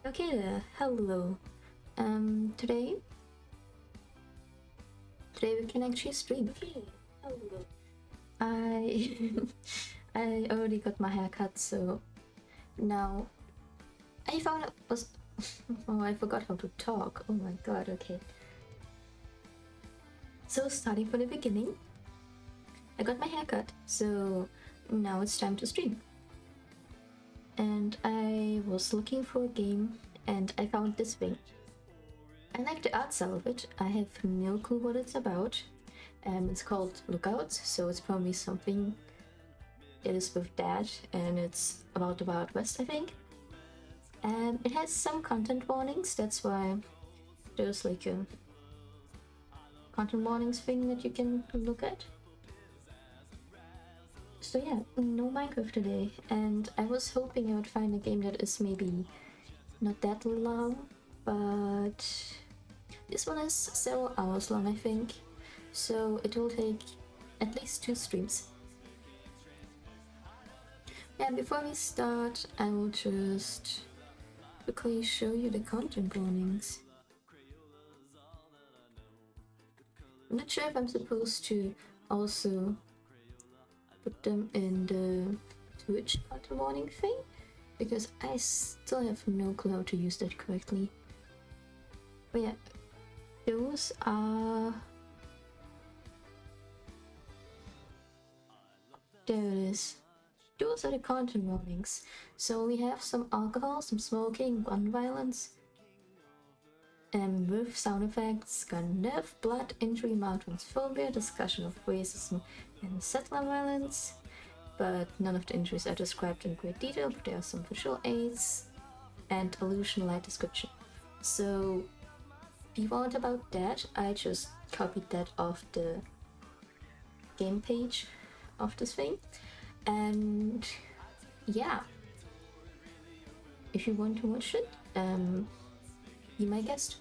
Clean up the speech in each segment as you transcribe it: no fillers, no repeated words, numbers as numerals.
Okay there, hello. Today we can actually stream. Okay, hello. I I already got my haircut, so now I found it was oh, I forgot how to talk. Oh my god, okay. So starting from the beginning, I got my haircut, so now it's time to stream. And I was looking for a game and I found this thing. I like the art style of it. I have no clue what it's about. It's called Lookouts, so it's probably something that is with that, and it's about the Wild West, I think. It has some content warnings, that's why there's like a content warnings thing that you can look at. So yeah, no Minecraft today, and I was hoping I would find a game that is maybe not that long, but this one is several hours long, I think, so it will take at least 2 streams. Yeah, before we start, I will just quickly show you the content warnings. I'm not sure if I'm supposed to also put them in the Twitch content warning thing, because I still have no clue how to use that correctly. But yeah, those are... There it is. Those are the content warnings. So we have some alcohol, some smoking, gun violence, and with sound effects, gun death, blood, injury, mild transphobia, discussion of racism and settler violence. But none of the injuries are described in great detail, but there are some visual aids and illusion light description. So be warned about that. I just copied that off the game page of this thing. And yeah, if you want to watch it, be my guest.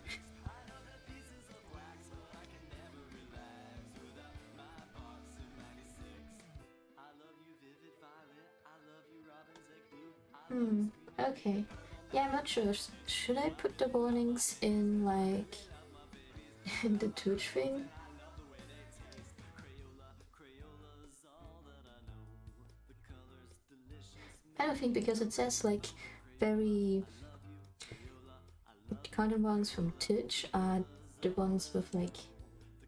Okay. Yeah, I'm not sure. Should I put the warnings in, like, in the Twitch thing? I don't think, because it says, like, very... The content warnings from Twitch are the ones with, like,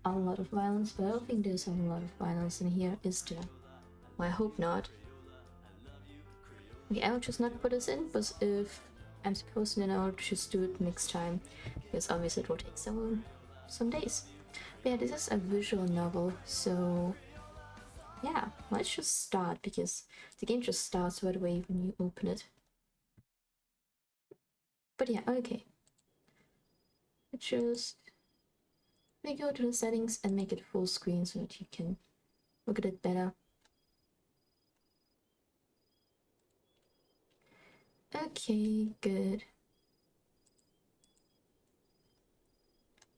a lot of violence, but I don't think there's a lot of violence in here, is there? Well, I hope not. Okay, I will just not put this in, but if I'm supposed to, then I'll just do it next time, because obviously it will take some days. But yeah, this is a visual novel, so yeah, let's just start, because the game just starts right away when you open it. But yeah, okay. Just we go to the settings and make it full screen so that you can look at it better. Okay, good.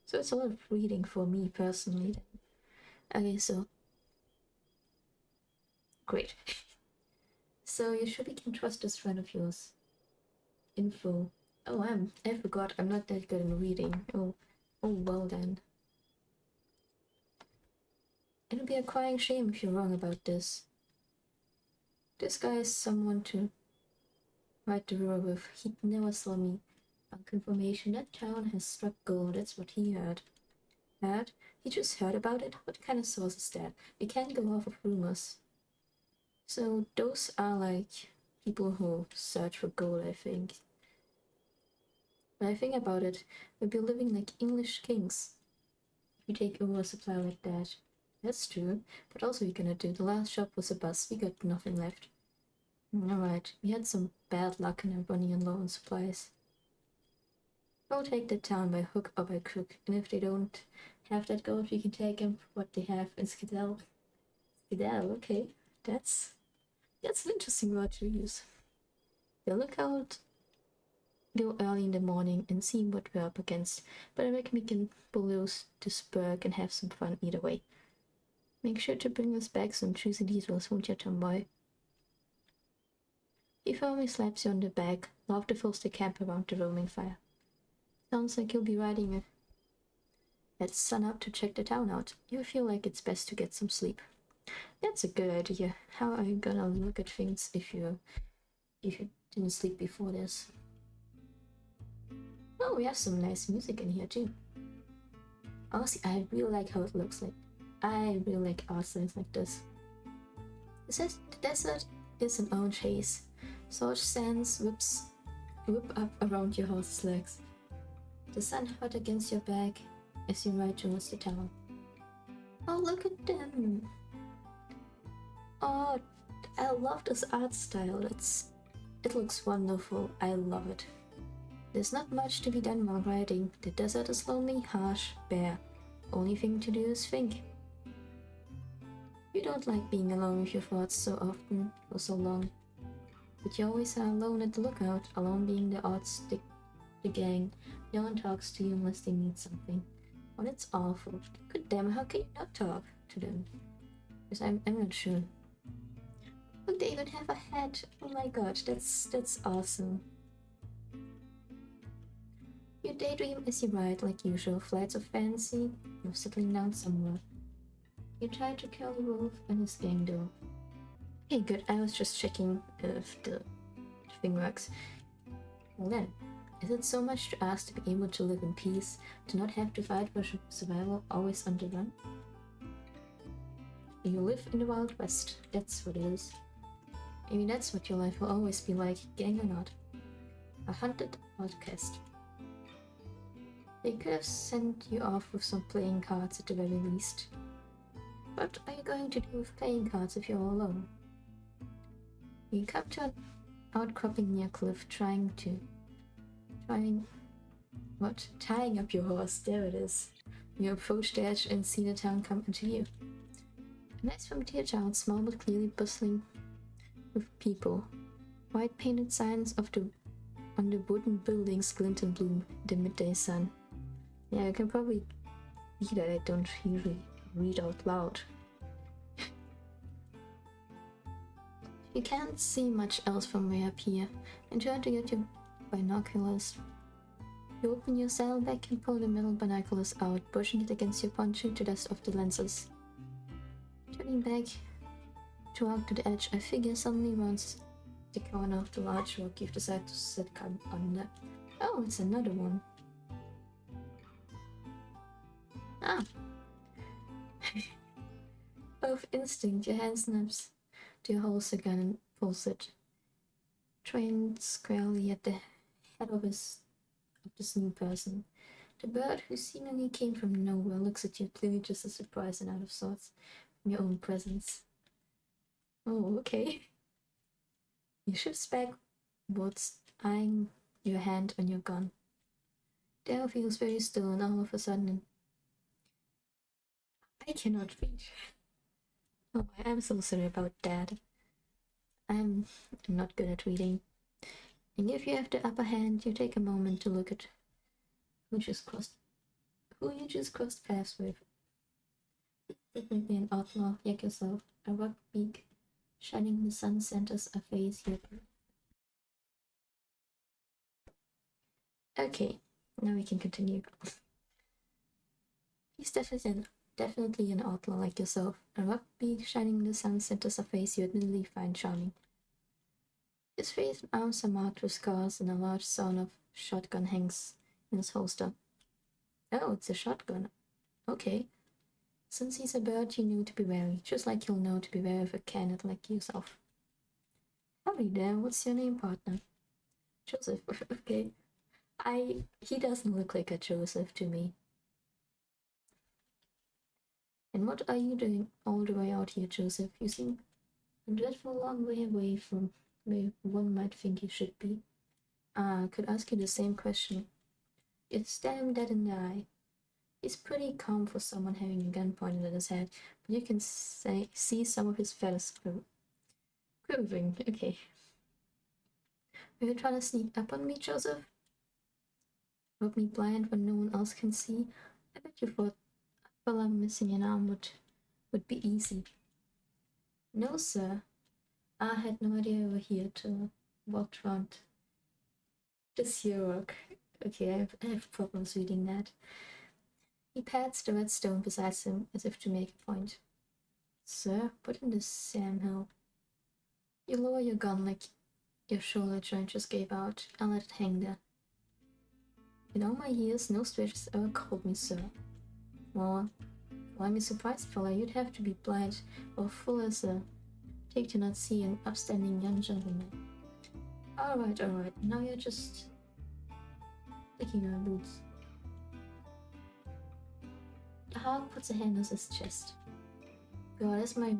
So it's a lot of reading for me personally. Okay, so great. So you surely can trust this friend of yours. Info. Oh, I forgot. I'm not that good in reading. Oh, well then. It'll be a crying shame if you're wrong about this. This guy is someone to write the river with. He'd never saw me. On confirmation, that town has struck gold. That's what he heard. Heard? He just heard about it? What kind of source is that? We can't go off of rumors. So those are like people who search for gold, I think. When I think about it, we'd be living like English kings if we take over a supply like that. That's true, but also we're gonna do. The last shop was a bust, we got nothing left. Alright, we had some bad luck and are running low on supplies. We'll take the town by hook or by crook, and if they don't have that gold, we can take them for what they have in Skedaddle. Skedaddle, okay. That's an interesting word to use. We'll look out, go early in the morning and see what we're up against, but I reckon we can bulldoze this berg and have some fun either way. Make sure to bring us back some juicy details, won't you, tomboy? He firmly slaps you on the back, laughter fills the camp around the roaming fire. Sounds like you'll be riding at sunup to check the town out. You feel like it's best to get some sleep. That's a good idea. How are you gonna look at things if you didn't sleep before this? Oh, we have some nice music in here too. Honestly, I really like how it looks like. I really like art styles like this. The desert is an own chase. Such sands whip up around your horse's legs. The sun hot against your back as you ride towards the town. Oh, look at them! Oh, I love this art style. It looks wonderful. I love it. There's not much to be done while riding. The desert is lonely, harsh, bare. Only thing to do is think. You don't like being alone with your thoughts so often for so long. But you always are alone at the lookout, alone being the odds, the gang. No one talks to you unless they need something. Oh, that's awful. Good damn, how can you not talk to them? Because I'm not sure. Look, they even have a hat. Oh my god, that's awesome. You daydream as you ride, like usual, flights of fancy, you're settling down somewhere. You try to kill the wolf and his gang though. Okay, good, I was just checking if the thing works. Well then, is it so much to ask to be able to live in peace, to not have to fight for survival, always on the run? You live in the Wild West, that's what it is. Maybe that's what your life will always be like, gang or not. A hunted outcast. They could have sent you off with some playing cards at the very least. What are you going to do with playing cards if you're all alone? You come to an outcropping near a cliff, tying up your horse. There it is. You approach the edge and see the town come into view. A nice familiar town, small but clearly bustling with people. White painted signs on the wooden buildings glint and bloom in the midday sun. Yeah, you can probably see that I don't usually read out loud. You can't see much else from way up here, and try to get your binoculars. You open your saddlebag and pull the middle binoculars out, pushing it against your poncho to dust off the lenses. Turning back to walk to the edge, a figure suddenly rounds the corner of the large rock you've decided to sit under. Oh, it's another one. Ah! Of instinct, your hand snaps to your holster gun and pulls it. Trained squarely at the head of this new person. The bird, who seemingly came from nowhere, looks at you, clearly just as surprised and out of sorts from your own presence. Oh, okay. You shifts backwards, eyeing your hand on your gun. The air feels very still, and all of a sudden, I cannot read. Oh, I'm so sorry about that. I'm not good at reading. And if you have the upper hand, you take a moment to look at who you just crossed paths with. Definitely an outlaw, like yourself. A rock beak shining in the sun centers a face here. Okay, now we can continue. He's definitely an outlaw like yourself. A rock beak shining in the sun centers a face you admittedly find charming. His face and arms are marked with scars, and a large sawn-off shotgun hangs in his holster. Oh, it's a shotgun. Okay. Since he's a bird, you knew to be wary, just like you'll know to be wary of a canet like yourself. Howdy there, what's your name, partner? Joseph. Okay. He doesn't look like a Joseph to me. And what are you doing all the way out here, Joseph? You seem a dreadful long way away from where one might think you should be. I could ask you the same question. You stare him dead in the eye. He's pretty calm for someone having a gun pointed at his head, but you can see some of his feathers quivering. Okay. Are you trying to sneak up on me, Joseph? Rob me blind when no one else can see? I bet you thought a fella missing an arm would be easy. No, sir. I had no idea you were here, too. walked around this year work. Okay, I have problems reading that. He pats the red stone beside him as if to make a point. Sir, put in this Sam. You lower your gun like your shoulder joint just gave out. I'll let it hang there. In all my years, no strangers ever called me sir. Well, I'm surprised, fella. You'd have to be blind or full as a take to not see an upstanding young gentleman. Alright. Now you're just licking your boots. The hog puts a hand on his chest. God, as my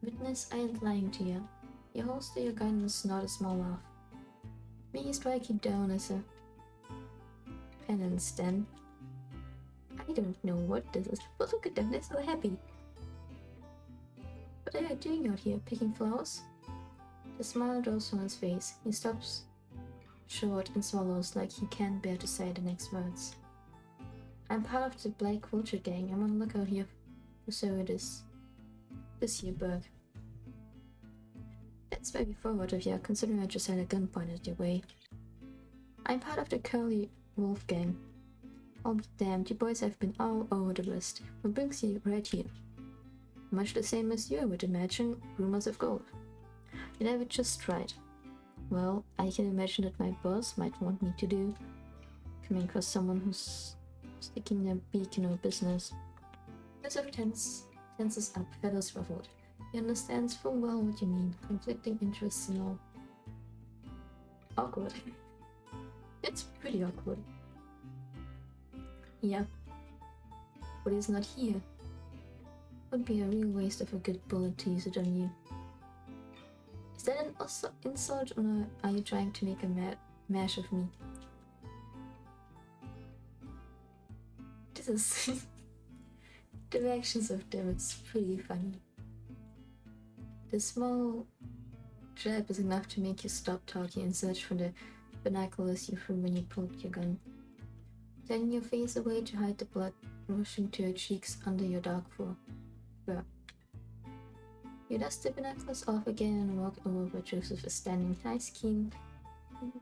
witness, I ain't lying to you. You holster your gun and snort a small laugh. Me strike you down as a penance then. I don't know what this is, but look at them, they're so happy. What are you doing out here, picking flowers? The smile draws from his face. He stops short and swallows like he can't bear to say the next words. I'm part of the Black Vulture gang. I'm on the lookout here for service. This here bird. That's very forward of you, considering I just had a gun pointed your way. I'm part of the Curly Wolf gang. I'll be damned, you boys have been all over the West. What brings you right here? Much the same as you, I would imagine, rumors of gold. You'd have it just right. Well, I can imagine that my boss might want me to do. Coming across someone who's sticking their beak in our business. Joseph tenses up, feathers ruffled. He understands full well what you mean, conflicting interests and all. Awkward. It's pretty awkward. Yeah. But he's not here. Would be a real waste of a good bullet to use it on you. Is that an insult, or are you trying to make a mash of me? This is... the reactions of them, it's pretty funny. The small jab is enough to make you stop talking and search for the binoculars you threw when you pulled your gun. Turning your face away to hide the blood rushing to your cheeks under your dark fur. You dust the binoculars off again and walk over where Joseph is standing, nice keen,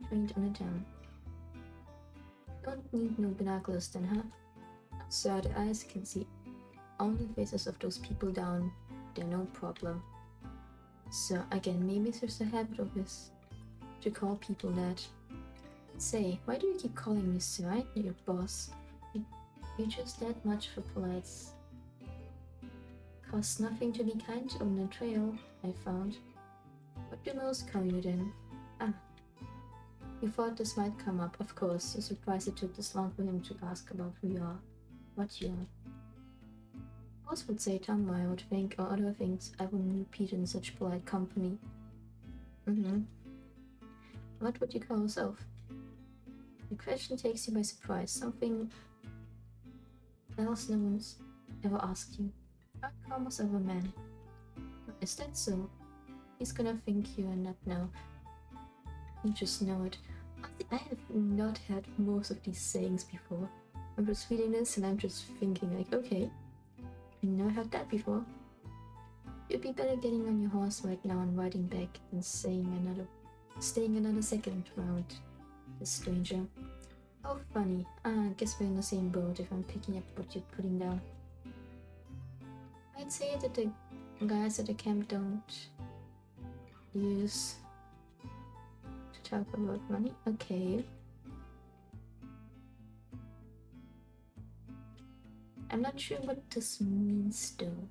trained on a town. Don't need no binoculars then, huh? Sir, the eyes can see all the faces of those people down there, no problem. So again, maybe there's a habit of his to call people that. Say, why do you keep calling me sir? I ain't your boss. You're just that much for polites. Costs nothing to be kind on the trail, I found. What do most call you then? Ah. You thought this might come up, of course. You're surprised it took this long for him to ask about who you are. What you are. Most would say Tom, I would think, or other things I wouldn't repeat in such polite company. What would you call yourself? The question takes you by surprise, something else no one's ever asked you. Not almost of a man. Is that so? He's gonna think you are not now. You just know it. I have not heard most of these sayings before. I'm just reading this and I'm just thinking like, okay, I never heard that before. You'd be better getting on your horse right now and riding back than staying another second around this stranger. Oh, funny. I guess we're in the same boat if I'm picking up what you're putting down. I'd say that the guys at the camp don't use to talk about money. Okay. I'm not sure what this means though.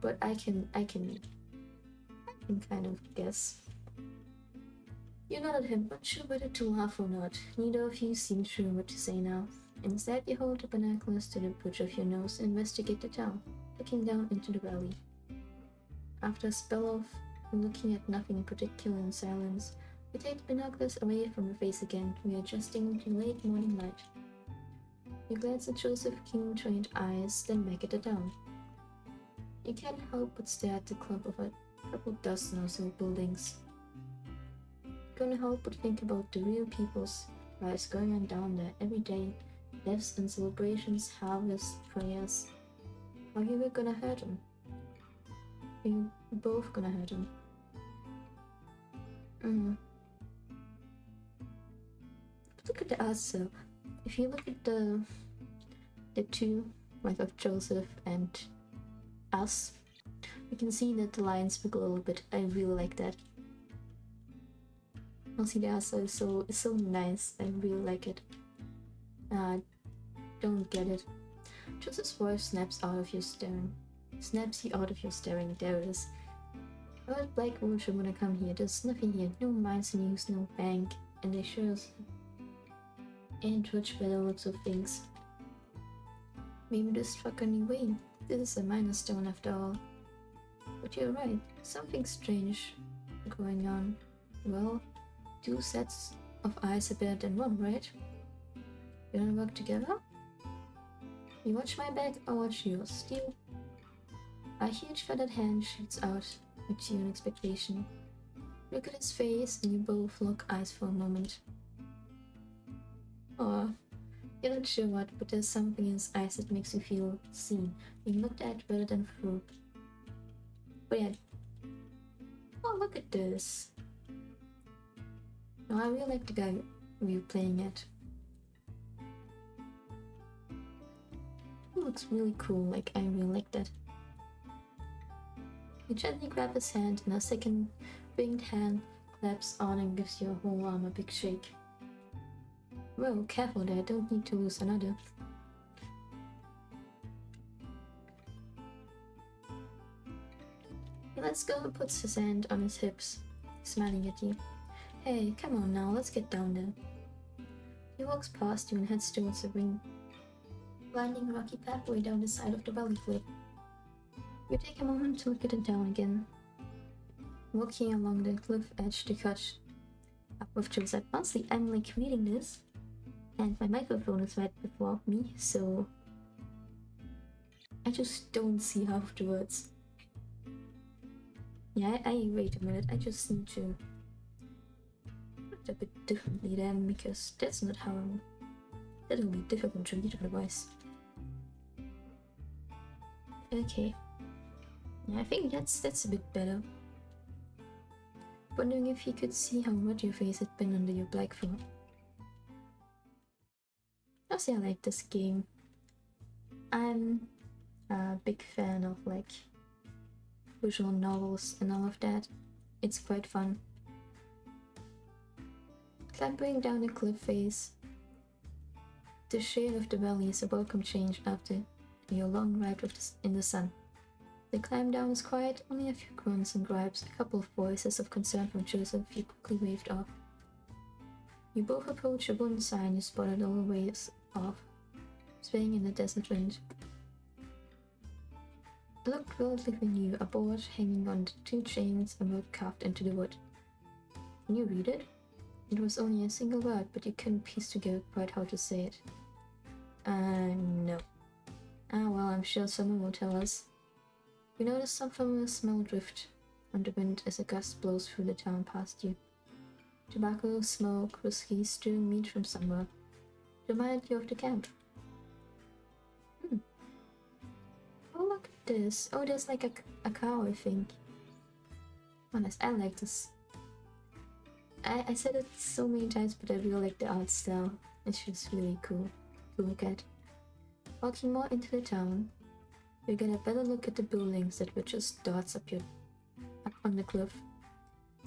But I can kind of guess. You nodded him, unsure whether to laugh or not. Neither of you seemed sure what to say now. Instead, you hold the binoculars to the bridge of your nose and investigate the town, looking down into the valley. After a spell of looking at nothing in particular in silence, you take the binoculars away from your face again, readjusting to late morning light. You glance at Joseph's keen-trained eyes, then back at the town. You can't help but stare at the clump of a couple dozen or so buildings. You can't help but think about the real people's lives going on down there every day. Deaths and celebrations, harvests, prayers. How you were gonna hurt him? You both gonna hurt him. Look at the art style. If you look at the two, like of Joseph and us, you can see that the lines speak a little bit. I really like that. Also, the art style is so nice. I really like it. Don't get it. Joseph's voice snaps you out of your staring. There it is. What black woman should wanna come here? There's nothing here. No mines in use, no bank, and they show us and much better looks of things. Maybe this struck a new way. This is a minor stone after all. But you're right, something strange going on. Well, 2 sets of eyes are better than 1, right? We don't work together? You watch my back, I watch yours. Still, a huge feathered hand shoots out at you in expectation. Look at his face, and you both lock eyes for a moment. Or you're not sure what, but there's something in his eyes that makes you feel seen, being looked at rather than through. But yeah. Oh, look at this. No, I really like the guy we were playing at. He looks really cool, like I really like that. You gently grab his hand, and a second winged hand claps on and gives your whole arm a big shake. Whoa, careful there, don't need to lose another. He lets go and puts his hand on his hips, smiling at you. Hey, come on now, let's get down there. He walks past you and heads towards the winding rocky pathway down the side of the valley cliff. You take a moment to look at it down again. Walking along the cliff edge to catch up with Joseph. Honestly, I'm like reading this, and my microphone is right before me, so I just don't see half the words. Yeah, I wait a minute, I just need to put it a bit differently then, because that's not how that'll be difficult to read otherwise. Okay. Yeah, I think that's a bit better. Wondering if you could see how red your face had been under your black fur. Honestly, I like this game. I'm a big fan of like visual novels and all of that. It's quite fun. Clambering down the cliff face, the shade of the valley is a welcome change after your long ride in the sun. The climb down is quiet, only a few grunts and gripes, a couple of voices of concern from Joseph you quickly waved off. You both approach a wooden sign you spotted a little ways off, swaying in the desert wind. It looked relatively new, a board hanging on 2 chains, a word carved into the wood. Can you read it? It was only a single word, but you couldn't piece together quite how to say it. No. Ah, well, I'm sure someone will tell us. You notice some familiar smell drift on the wind as a gust blows through the town past you. Tobacco, smoke, whiskey, stewing meat from somewhere. Remind you of the camp. Oh, look at this. Oh, there's like a cow, I think. Honest, I like this. I said it so many times, but I really like the art style. It's just really cool to look at. Walking more into the town, you get a better look at the buildings that were just dots up on the cliff.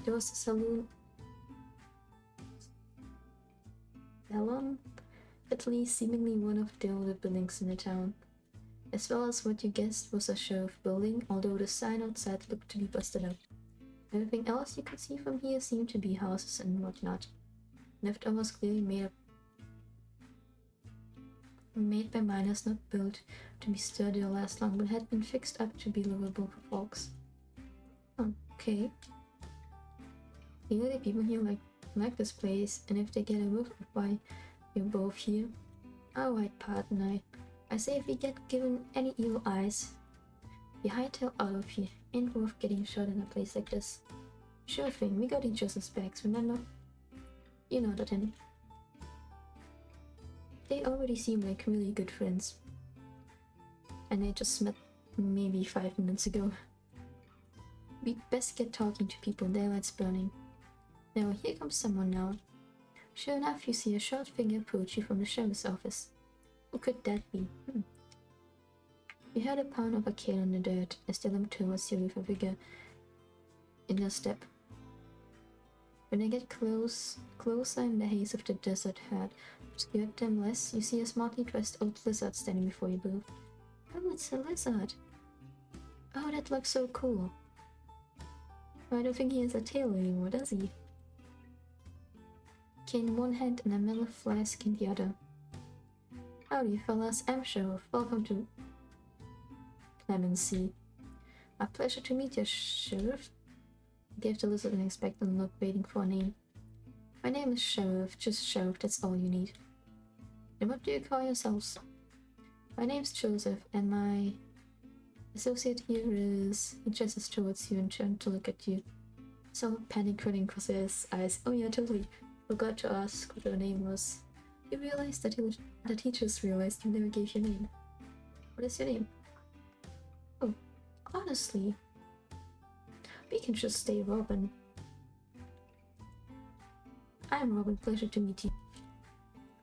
There was a salon, at least seemingly one of the older buildings in the town, as well as what you guessed was a sheriff building, although the sign outside looked to be busted up. Everything else you could see from here seemed to be houses and whatnot. Leftovers clearly made by miners not built to be sturdy or last long, but had been fixed up to be livable for folks. Okay. Clearly people here like this place, and if they get a whiff of why you're both here. Alright, partner. I say if we get given any evil eyes, we hightail out of here. Ain't worth getting shot in a place like this. Sure thing, we got each other's backs, remember? You know that, him. They already seem like really good friends. And they just met maybe 5 minutes ago. We'd best get talking to people, daylight's burning. Now, here comes someone now. Sure enough, you see a short figure approach you from the sheriff's office. Who could that be? You heard a pound of a cane in the dirt as they limped towards you with a figure in their step. When they get closer in the haze of the desert had obscured them less, you see a smartly dressed old lizard standing before you both. Oh, it's a lizard! Oh, that looks so cool. I don't think he has a tail anymore, does he? Cane in one hand and a metal flask in the other. Howdy, fellas. I'm Sheriff. Welcome to Clemency. A pleasure to meet you, Sheriff. He gave the lizard an expectant look, waiting for a name. My name is Sheriff. Just Sheriff, that's all you need. And what do you call yourselves? My name's Joseph, and my associate here is... He gestures towards you and turns to look at you. So panic running across his eyes. Oh yeah, totally. Forgot to ask what your name was. You realized that he just realized you never gave your name. What is your name? Oh, honestly, we can just stay Robin. I'm Robin, pleasure to meet you.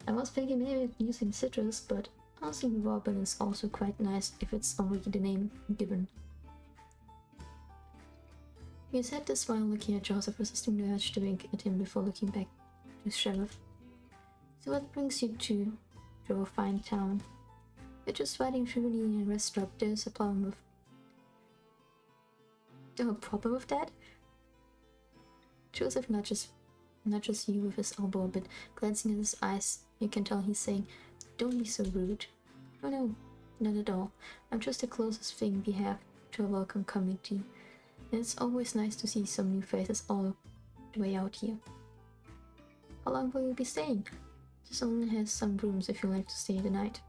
I was thinking maybe using Citrus, but honestly Robin is also quite nice if it's already the name given. He said this while looking at Joseph, resisting the urge to wink at him before looking back to the sheriff. So what brings you to a fine town? You're just riding through the rest stop. There's a problem with... There's a problem with that? Joseph nudges you with his elbow, but glancing at his eyes, you can tell he's saying, "Don't be so rude." Oh no, not at all. I'm just the closest thing we have to a welcome community. And it's always nice to see some new faces all the way out here. How long will you be staying? The saloon has some rooms if you like to stay the night.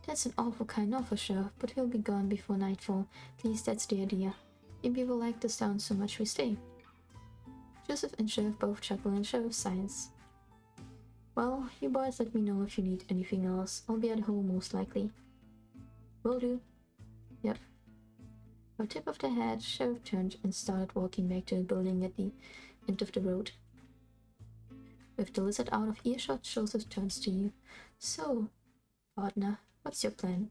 That's an awful kind offer, Sheriff, but we'll be gone before nightfall. At least that's the idea. Maybe we'll like this town so much we stay. Joseph and Sheriff both chuckle and Sheriff sighs. Well, you boys let me know if you need anything else. I'll be at home most likely. Will do. Yep. With a tip of the hat, Sheriff turned and started walking back to the building at the end of the road. With the lizard out of earshot, Joseph turns to you. So, partner, what's your plan?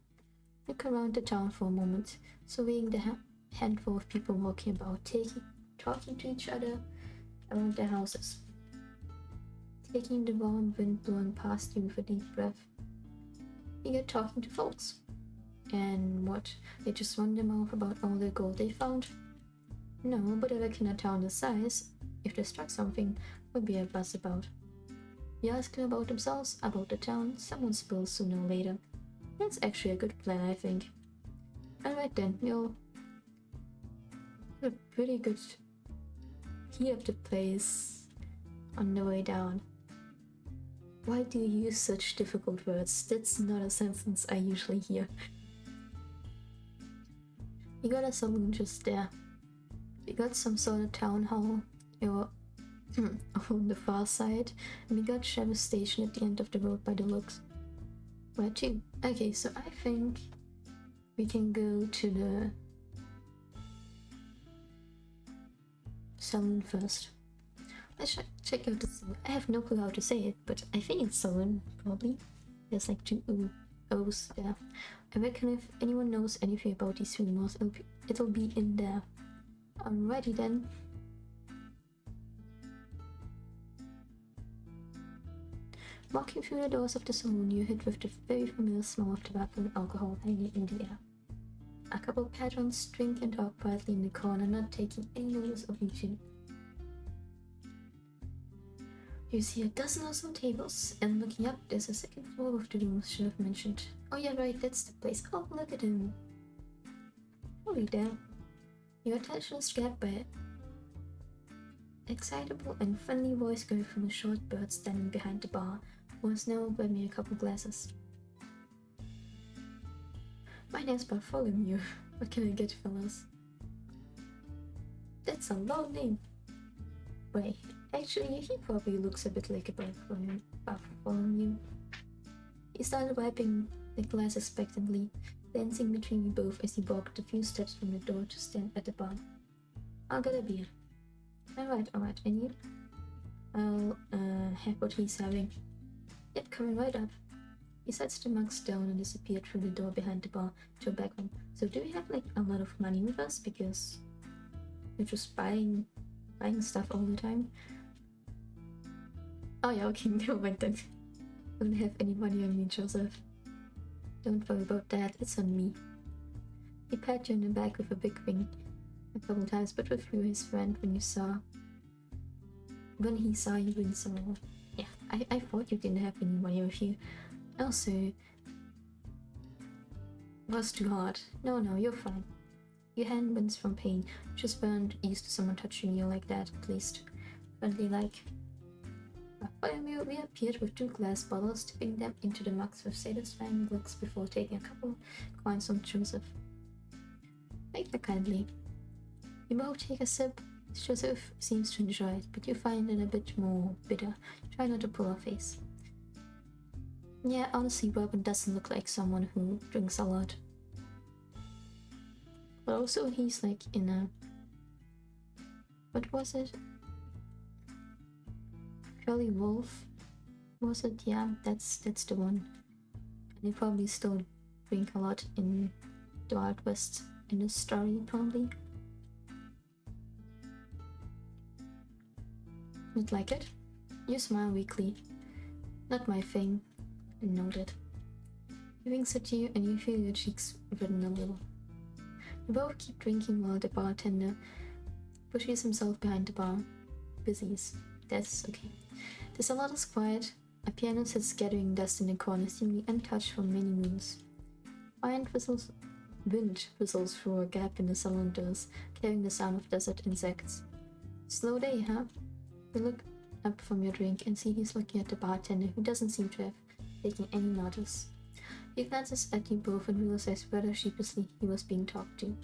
Look around the town for a moment, surveying the handful of people walking about, talking to each other around their houses. Taking the warm wind blowing past you with a deep breath. You get talking to folks. And what? They just run their mouth about all the gold they found? No, but I reckon a town this size, if they struck something, would be a buzz about. You ask them about themselves, about the town, someone spills sooner or later. That's actually a good plan, I think. Alright then, you'll have a pretty good key of the place on the way down. Why do you use such difficult words? That's not a sentence I usually hear. You got a saloon just there. You got some sort of town hall. You're on the far side. And we got Sheriff's Station at the end of the road by the looks. Where to? Okay, so I think we can go to the saloon first. Let's check out the saloon. I have no clue how to say it, but I think it's saloon, probably. There's like two O's there. I reckon if anyone knows anything about these rumors, it'll be in there. Alrighty then. Walking through the doors of the saloon, you're hit with the very familiar smell of tobacco and alcohol hanging in the air. A couple patrons drink and talk quietly in the corner, not taking any notice of you two. You see a dozen or so tables, and looking up, there's a second floor of the rooms Sheriff mentioned. Oh yeah, right, that's the place. Oh, look at him. Hurry there. Your attention is grabbed by an excitable and friendly voice coming from a short bird standing behind the bar, who is now grabbing a couple glasses. My name's Bartholomew. What can I get, fellas? That's a long name. Wait, actually, he probably looks a bit like a Bartholomew. He started wiping the glass expectantly, glancing between you both as he walked a few steps from the door to stand at the bar. I'll get a beer. Alright, and you? I'll have what he's having. Yep, coming right up. He sets the mugs down and disappeared through the door behind the bar to a back room. So do we have like a lot of money with us? Because we're just buying stuff all the time. Oh yeah, okay, never mind then. Don't have any money on me, Joseph. Don't worry about that, it's on me. He pat you on the back with a big wing a couple times, but withdrew his friend when he saw you in some more. Yeah, I thought you didn't have any money with you. Also, it was too hard. No, you're fine. Your hand burns from pain. Just weren't used to someone touching you like that, at least. Friendly like. Following we appeared with 2 glass bottles, tipping them into the mugs with satisfying looks before taking a couple coins from Joseph. Thank you kindly. You both take a sip. Joseph seems to enjoy it, but you find it a bit more bitter. Try not to pull a face. Yeah, honestly, Robin doesn't look like someone who drinks a lot. But also, he's like in a... What was it? Curly Wolf? Was it? Yeah, that's the one. And they probably still drink a lot in the Wild West in this story, probably. Not like it? You smile weakly. Not my thing. Noted. He winks at you and you feel your cheeks redden a little. You both keep drinking while the bartender pushes himself behind the bar. Busies. That's okay. The salon is quiet. A piano sits gathering dust in the corner, seemingly untouched for many moons. Wind whistles through a gap in the salon doors, carrying the sound of desert insects. Slow day, huh? You look up from your drink and see he's looking at the bartender, who doesn't seem to have taken any notice. He glances at you both and realizes rather sheepishly he was being talked to.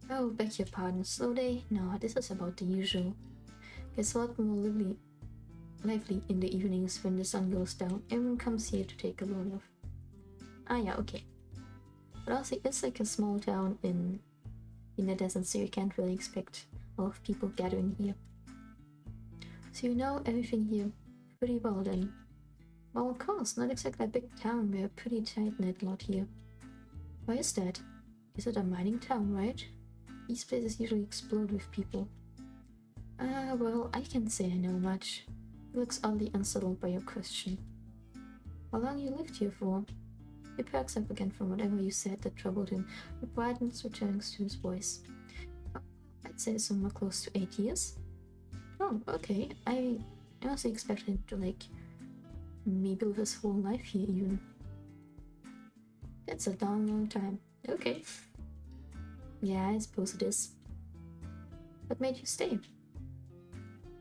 Oh, beg your pardon, slow day? No, this is about the usual. Gets a lot more lively in the evenings when the sun goes down. Everyone comes here to take a load off. Ah yeah, okay. But also it's like a small town in the desert, so you can't really expect a lot of people gathering here. So you know everything here pretty well then. Well, of course, not exactly a big town, we're a pretty tight-knit lot here. Why is that? Is it a mining town, right? These places usually explode with people. Well, I can't say I know much. He looks oddly unsettled by your question. How long you lived here for? He perks up again from whatever you said that troubled him, but brightens returns to his voice. I'd say somewhere close to 8 years. Oh, okay. I also expected him to, like, maybe live his whole life here even. That's a darn long time. Okay. Yeah, I suppose it is. What made you stay?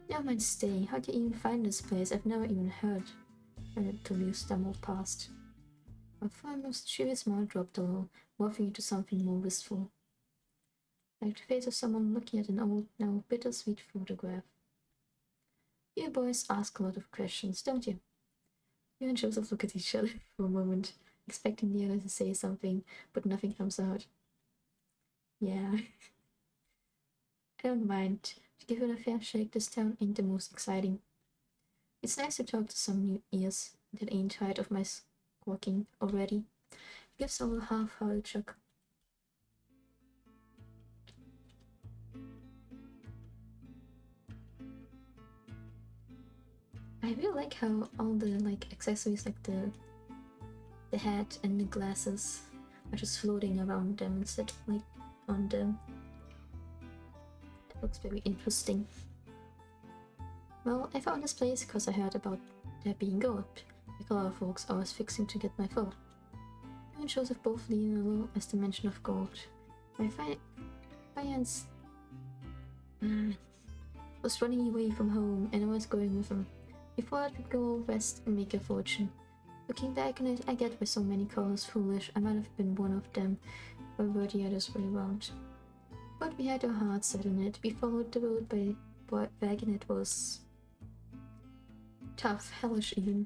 Never mind stay. How'd you even find this place? I've never even heard it till you stumbled past. My foremost cheery smile dropped a little, morphing into something more wistful. Like the face of someone looking at an old, now bittersweet photograph. You boys ask a lot of questions, don't you? You and Joseph look at each other for a moment, expecting the other to say something, but nothing comes out. Yeah. I don't mind. To give it a fair shake, this town ain't the most exciting. It's nice to talk to some new ears that ain't tired of my squawking already. Gives a little half-hearted chuckle. I really like how all the accessories, like the hat and the glasses, are just floating around them instead of on them. That looks very interesting. Well, I found this place because I heard about there being gold. Like a lot of folks, I was fixing to get my fill. You and Joseph both lean a little as the mention of gold. My fiance was running away from home and I was going with him. Before I could go west and make a fortune. Looking back on it, I get why so many call us foolish. I might have been one of them, or were the others way around. But we had our hearts set on it. We followed the road by wagon. It was tough, hellish even.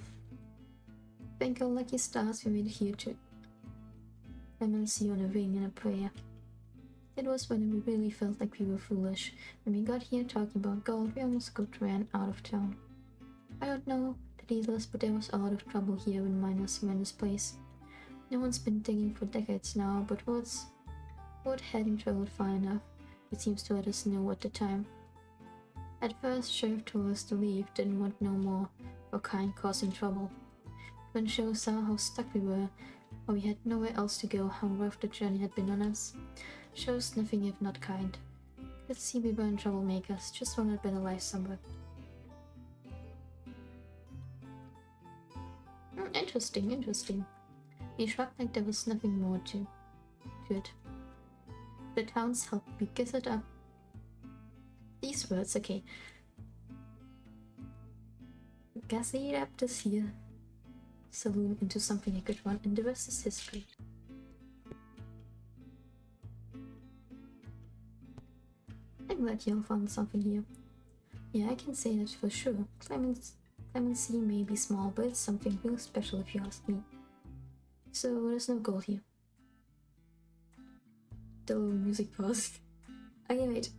Thank our lucky stars we made it here to clemency on a ring and a prayer. It was when we really felt like we were foolish. When we got here talking about gold, we almost got ran out of town. I don't know the details, but there was a lot of trouble here when miners ran this place. No one's been digging for decades now, but word hadn't traveled far enough. It seems to let us know at the time. At first, Sheriff told us to leave, didn't want no more for kind causing trouble. When Joe saw how stuck we were, how we had nowhere else to go, how rough the journey had been on us, Joe's nothing if not kind. Could see we weren't troublemakers, just wanted a better life somewhere. Interesting. He shrugged like there was nothing more to it. The towns helped me guess it up. These words, okay. Gassy it up this here saloon into something I could run, and the rest is history. I'm glad y'all found something here. Yeah, I can say that for sure. Clemency may be small, but it's something real special if you ask me. So there's no gold here. The little music pause. Okay, wait.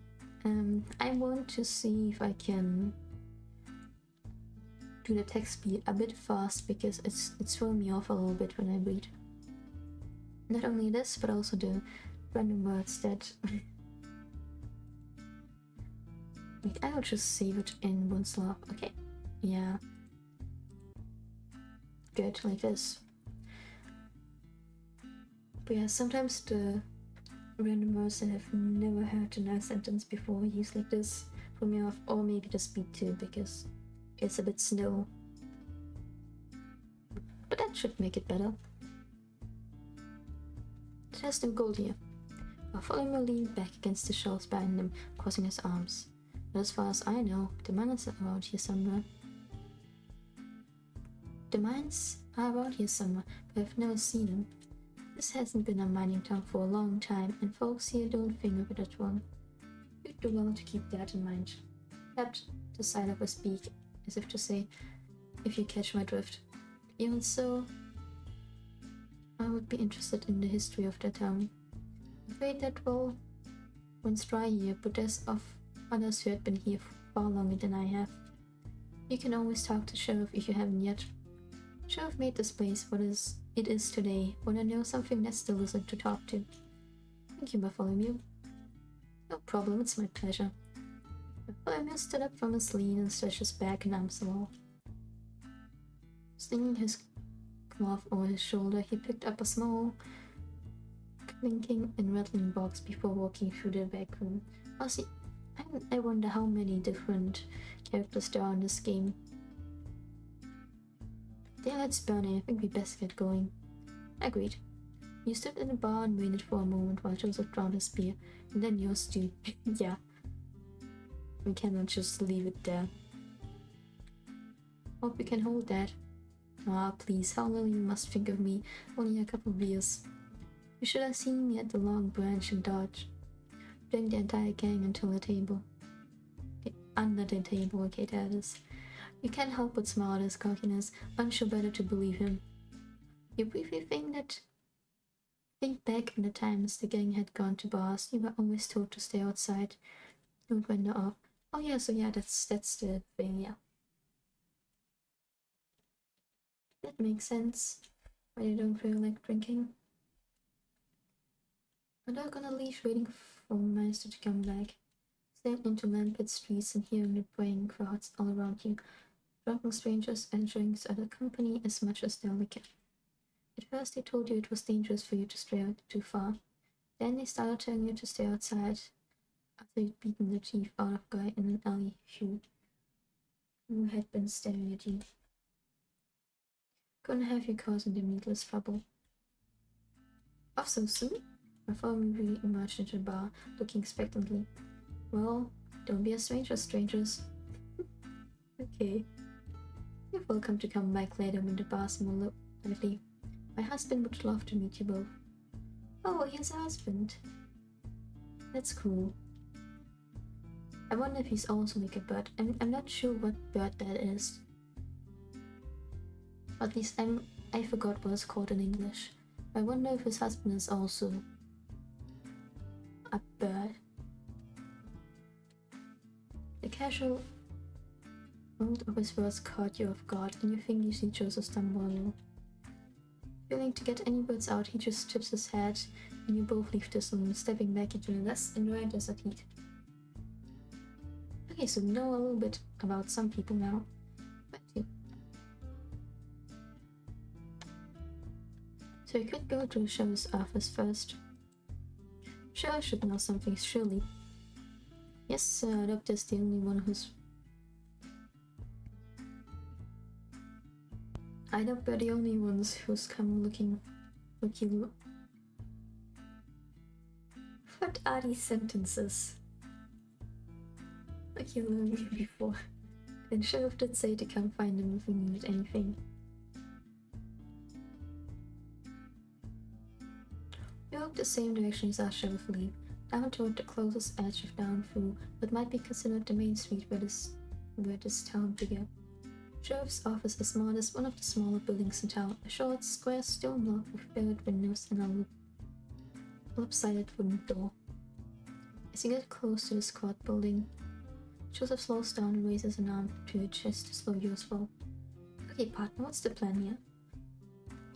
I want to see if I can do the text speed a bit fast because it's throwing me off a little bit when I read. Not only this, but also the random words that. Wait, I'll just save it in one slot. Okay. Yeah. Good, like this. But yeah, sometimes the random words that I've never heard in a sentence before used like this throw me off, or maybe the speed too, because it's a bit slow. But that should make it better. There's no gold here. Bartholomew leaned back against the shelves behind him, crossing his arms. But as far as I know, the mines are around here somewhere. But I've never seen them. This hasn't been a mining town for a long time, and folks here don't think of it as one. You'd do well to keep that in mind. Tapped the side of his beak, as if to say, if you catch my drift. Even so, I would be interested in the history of that town. I'm afraid that well runs dry here, but there's of others who had been here far longer than I have. You can always talk to Sheriff if you haven't yet. Sheriff made this place what it is today, when I know something that's still isn't to talk to. Thank you, Bartholomew. No problem, it's my pleasure. Bartholomew stood up from his lean and stretched his back and arms aloft. Slinging his cloth over his shoulder, he picked up a small, clinking and rattling box before walking through the back room. I wonder how many different characters there are in this game. Daylight's burning, I think we best get going. Agreed. You stood in the bar and waited for a moment while Joseph drowned his beer, and then yours too. Yeah. We cannot just leave it there. Hope we can hold that. Ah, please, how little you must think of me. Only a couple of beers. You should have seen me at the Long Branch and Dodge. Bring the entire gang until the table. Okay, under the table, okay, that is. You can't help but smile at his cockiness, unsure whether to believe him. You briefly think back in the times the gang had gone to bars, you were always told to stay outside. Don't wander off. Oh yeah, so yeah, that's the thing, yeah. That makes sense. Why you don't feel like drinking. A dog on a leash waiting for Master to come back. Staring into lamplit streets and hearing the braying crowds all around you. Drunken strangers enjoying other company as much as their liquor. At first they told you it was dangerous for you to stray out too far. Then they started telling you to stay outside after you'd beaten the teeth out of a guy in an alley who had been staring at you. Couldn't have you causing them needless trouble. Off so soon? Bartholomew emerged into the bar, looking expectantly. Well, don't be a stranger, strangers. Okay. You're welcome to come back later when the bar's more lively. My husband would love to meet you both. Oh, he has a husband. That's cool. I wonder if he's also like a bird. I'm not sure what bird that is. At least I forgot what it's called in English. I wonder if his husband is also a bird. The casual Both of his words caught you off guard, and you think you see Joseph stumble a little. Failing to get any words out, he just tips his head, and you both leave the saloon, stepping back into the less enjoyed desert heat. Okay, so we know a little bit about some people now. But yeah. So you could go to the sheriff's office first. Sheriff should know something, surely. Yes, Doctor's the only one who's... I know we're the only ones who's come looking for you. What are these sentences? Like you learned me before. And Sheriff did say to come find him if we needed anything. You walk the same direction as our Sheriff leave, down toward the closest edge of Downfall, what might be considered the main street where this town began. Sheriff's office is modest, one of the smaller buildings in town, a short, square stone block with barred windows and a lopsided wooden door. As you get close to the squat building, Joseph slows down and raises an arm to your chest to slow you as well. Okay, partner, what's the plan here?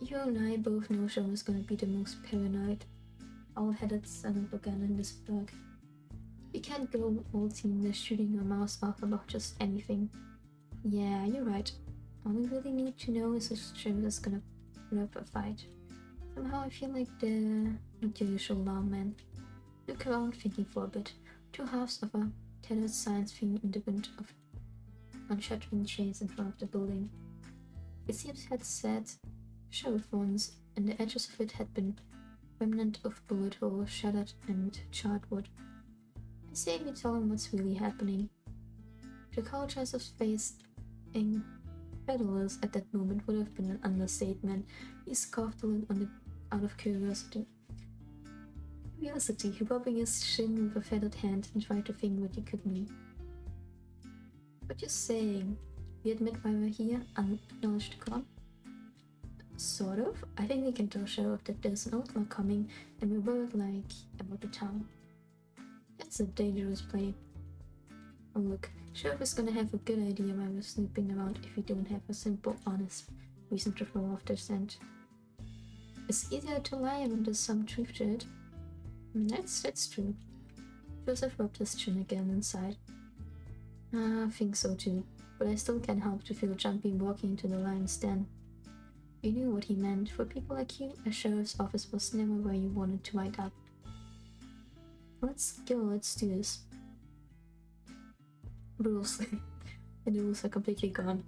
You and I both know Sheriff is gonna be the most paranoid, owl-headed son of a gun in this burg. We can't go all team there shooting our mouths off about just anything. Yeah, you're right. All we really need to know is if Sheriff is gonna put up a fight. Somehow I feel like they're not your usual lawman. Look around thinking for a bit. Two halves of a tethered sign swing in the wind on shuttering chains in front of the building. It seems it had said Sheriff once, and the edges of it had been remnant of bullet holes, shattered and charred wood. I say we tell him what's really happening. The culture of facing peddlers at that moment would have been an understatement. He scoffed a little out of curiosity. Rubbing his shin with a feathered hand and tried to think what he could mean. What you're saying? We admit why we're here, unacknowledged con? Sort of. I think we can tell Sheriff that there's an outlaw coming and we're worried about the town. That's a dangerous play. Oh look, Sheriff is gonna have a good idea why we're snooping around if we don't have a simple, honest reason to throw off their scent. It's easier to lie when there's some truth to it. That's true. Joseph rubbed his chin again and sighed. I think so too, but I still can't help to feel jumpy walking into the lion's den. You knew what he meant. For people like you, a sheriff's office was never where you wanted to wind up. Let's do this. Rules. And the rules are completely gone.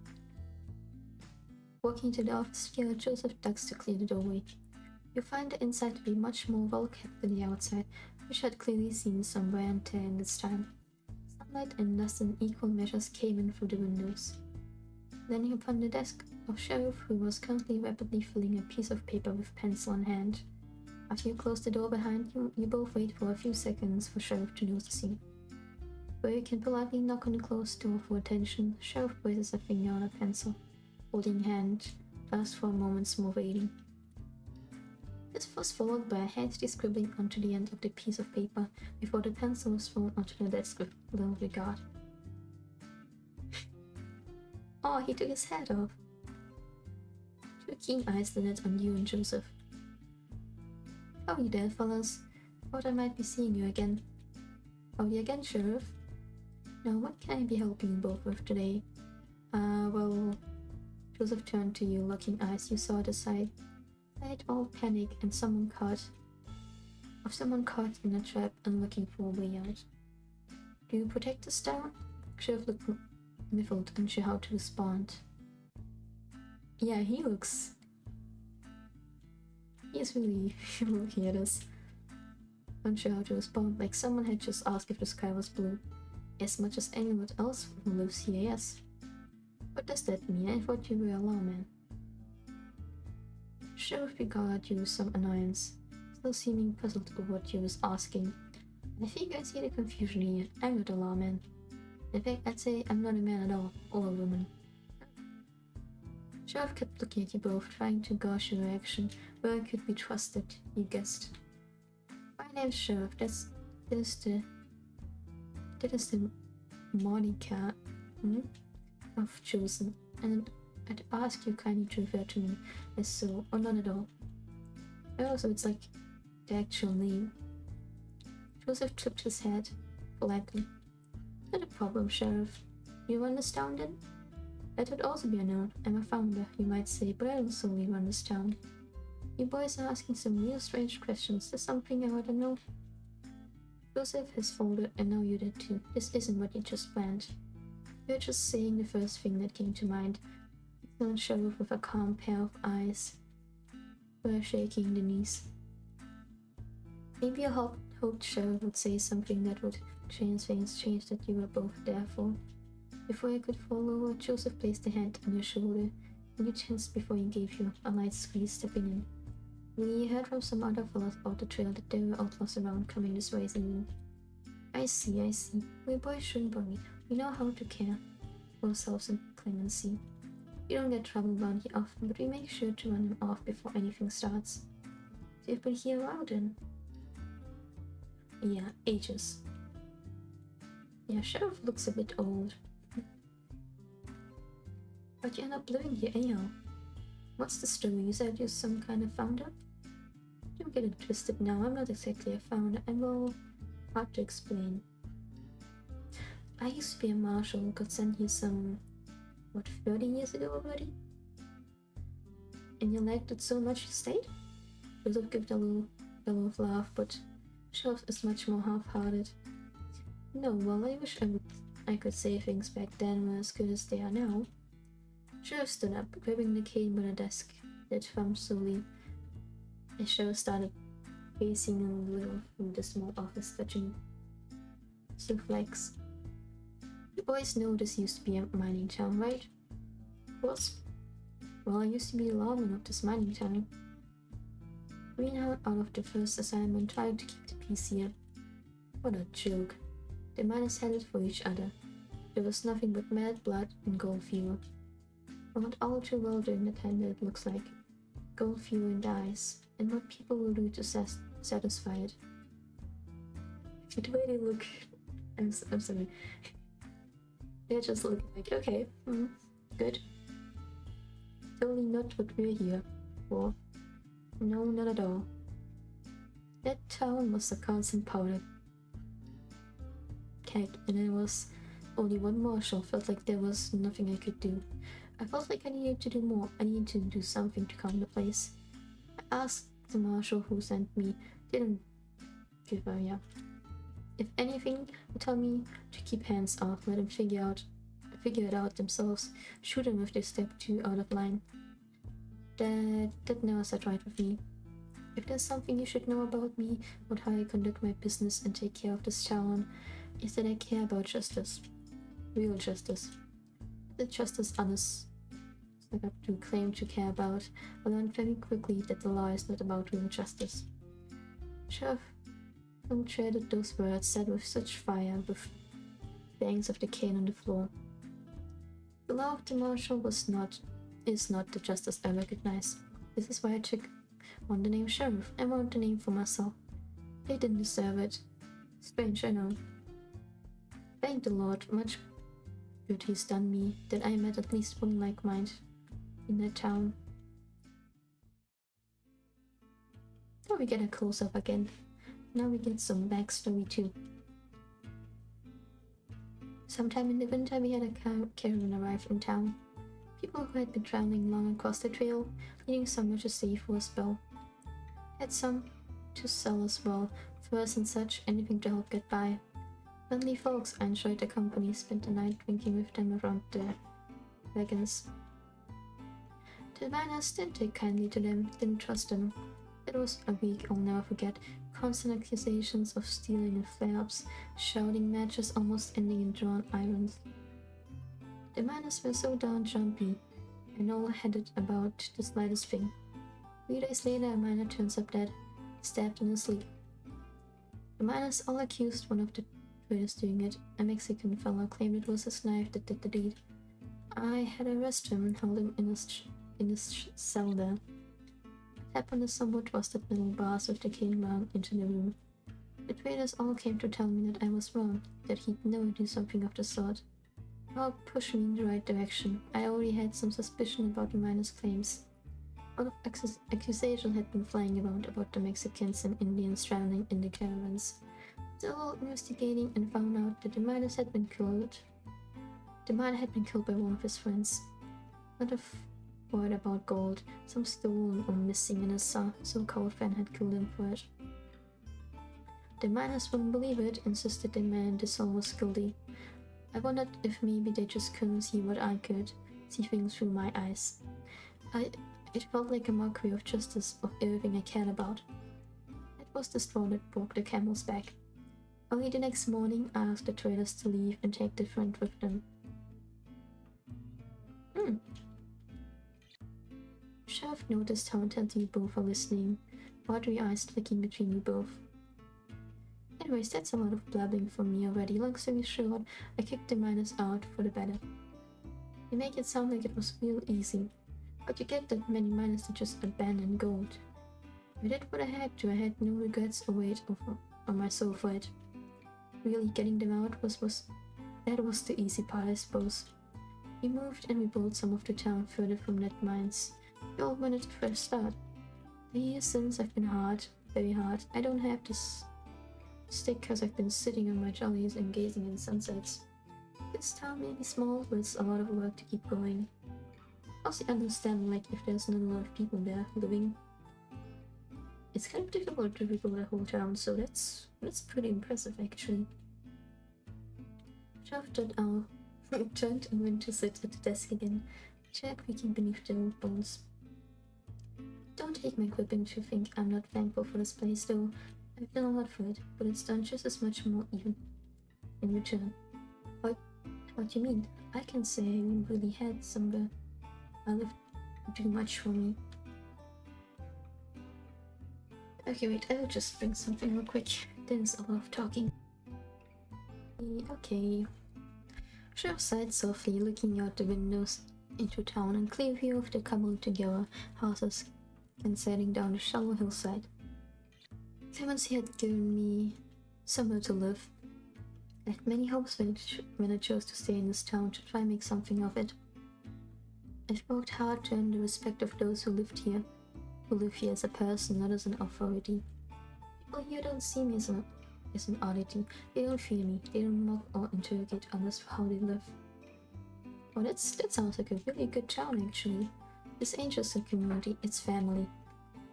Walking to the office here, Joseph ducks to clear the doorway. You find the inside to be much more well kept than the outside, which had clearly seen some wear and tear in its time. Sunlight and dust in equal measures came in through the windows. Landing upon the desk of Sheriff, who was currently rapidly filling a piece of paper with pencil in hand. After you close the door behind you, you both wait for a few seconds for Sheriff to notice you. Where you can politely knock on the closed door for attention, Sheriff places a finger on a pencil, holding hand, lasts for a moment's more waiting. This was followed by a hasty scribbling onto the end of the piece of paper before the pencil was thrown onto the desk with little regard. Oh, he took his hat off. Two keen eyes lit on you and Joseph. How are you there, fellas? Thought I might be seeing you again. Howdy again, Sheriff. Now, what can I be helping you both with today? Well... Joseph turned to you, locking eyes. You saw the sight all panic and someone caught in a trap and looking for a way out. Do you protect us down? Sheriff looked miffled, unsure how to respond. Yeah, he is really looking at us. Unsure how to respond, like someone had just asked if the sky was blue. As much as anyone else who lives here, yes. What does that mean? I thought you were a lawman. Sheriff regarded you with some annoyance, still seeming puzzled over what you was asking. I think I see the confusion here. I'm not a lawman. In fact, I'd say I'm not a man at all, or a woman. Sheriff kept looking at you both, trying to gauge your reaction, where it could be trusted, you guessed. My name's Sheriff. That is the moniker. I've chosen, and I'd ask you kindly to refer to me as so, or none at all. And also, it's like the actual name. Joseph tipped his head politely. Not a problem, Sheriff. You run this town then? That would also be a note. I'm a founder, you might say, but I don't solely run this town. You boys are asking some real strange questions. There's something I ought to know. Joseph has folded, and now you did too. This isn't what you just planned. You're just saying the first thing that came to mind. Excellent Sheriff with a calm pair of eyes. We're shaking the knees. Maybe I hoped Sheriff would say something that would change things, that you were both there for. Before I could follow, Joseph placed a hand on your shoulder, and you tensed before he gave you a light squeeze, stepping in. We heard from some other fellows about the trail that there were outlaws around coming this way, and I see. We boys shouldn't worry. We know how to care for ourselves and clemency. We don't get trouble around here often, but we make sure to run them off before anything starts. So you've been here a while then? Yeah, ages. Yeah, Sheriff looks a bit old. But you end up living here anyhow. What's the story? You said you're some kind of founder? Don't get it twisted now. I'm not exactly a founder. I'm well hard to explain. I used to be a marshal and got sent here some, 30 years ago already? And you liked it so much you stayed? Joseph gave a little laugh, but Sheriff is much more half-hearted. No, well, I wish I could say things back then were as good as they are now. Sheriff stood up, grabbing the cane by the desk. That thumbed slowly. And Sheriff started pacing a little through the small office, touching snowflakes. You boys know this used to be a mining town, right? Of course. Well, I used to be the lawman of this mining town. Green out of the first assignment, trying to keep the peace here. What a joke. The miners headed for each other. There was nothing but mad blood and gold fever. I went all too well during the time that it looks like. Gold fever and dies, and what people will do to satisfy it. The way they look, I'm sorry. They're just looking like, okay, good. Totally not what we're here for. No, not at all. That town was a constant powder keg, and there was only one marshal. Felt like there was nothing I could do. I felt like I needed to do more. I needed to do something to calm the place. I asked the marshal who sent me. Didn't give a yeah. If anything, he told me to keep hands off, let them figure it out themselves. Shoot them if they step too out of line. That never sat right with me. If there's something you should know about me, about how I conduct my business and take care of this town, is that I care about justice. Real justice. The justice others have to claim to care about. I learned very quickly that the law is not about real justice. Sheriff punctuated those words, said with such fire, with bangs of the cane on the floor. The law of the marshal is not the justice I recognize. This is why I took on the name Sheriff. I wanted the name for myself. They didn't deserve it. Strange, I know. Thank the Lord, much good he's done me, that I met at least one like-minded in that town. Now we get a close-up again. Now we get some backstory too. Sometime in the winter we had a caravan arrive in town. People who had been traveling long across the trail, needing somewhere to stay for a spell. Had some to sell as well, furs and such, anything to help get by. Friendly folks, I enjoyed their company, spent the night drinking with them around the wagons. The miners didn't take kindly to them, didn't trust them. It was a week I'll never forget. Constant accusations of stealing and flare-ups, shouting matches almost ending in drawn irons. The miners were so darn jumpy, and all headed about the slightest thing. 3 days later, a miner turns up dead, stabbed in his sleep. The miners all accused one of the traders doing it. A Mexican fellow claimed it was his knife that did the deed. I had to arrest him and held him in his cell there. A tap on the somewhat rusted metal bars with the cane wound into the room. The traders all came to tell me that I was wrong, that he'd never do something of the sort. All pushed me in the right direction. I already had some suspicion about the miner's claims. A lot of accusations had been flying around about the Mexicans and Indians drowning in the caravans. Did a little investigating and found out that the miners had been killed. The miner had been killed by one of his friends. Not a word about gold. Some stolen or missing, and his so-called friend had killed him for it. The miners wouldn't believe it, insisted the man this all was guilty. I wondered if maybe they just couldn't see what I could, see things through my eyes. It felt like a mockery of justice, of everything I cared about. It was the straw that broke the camel's back. Early the next morning, I asked the traders to leave and take the friend with them. Sheriff noticed how intently you both are listening, watery eyes flicking between you both. Anyways, that's a lot of blabbing from me already. Long story short, I kicked the miners out for the better. You make it sound like it was real easy. But you get that many miners to just abandon gold. I did what I had to. I had no regrets or weight on my soul for it. Really getting them out was the easy part, I suppose. We moved and we built some of the town further from lead mines. We all wanted a fresh start. The years since have been hard, very hard. I don't have this stick because I've been sitting on my jollies and gazing in sunsets. This town may be small, but it's a lot of work to keep going. Also understand, like, if there's not a lot of people there living, it's kind of difficult to rebuild a whole town, so that's pretty impressive, actually. Jeff turned and went to sit at the desk again, chair creaking beneath the old bones. Don't take my quipping to think I'm not thankful for this place, though. I've done a lot for it, but it's done just as much more even in return. What do you mean? I can say I really had some I lived too much for me. Okay, wait, I will just bring something real quick. There's a lot of talking. Okay. Sheriff sighed softly, looking out the windows into town and clear view of the cobbled together houses and setting down the shallow hillside. Clemency had given me somewhere to live. I had many hopes when I chose to stay in this town to try and make something of it. I've worked hard to earn the respect of those who live here as a person, not as an authority. People here don't see me as an oddity. They don't fear me. They don't mock or interrogate others for how they live. Well, that sounds like a really good town, actually. This ain't just a community, it's family.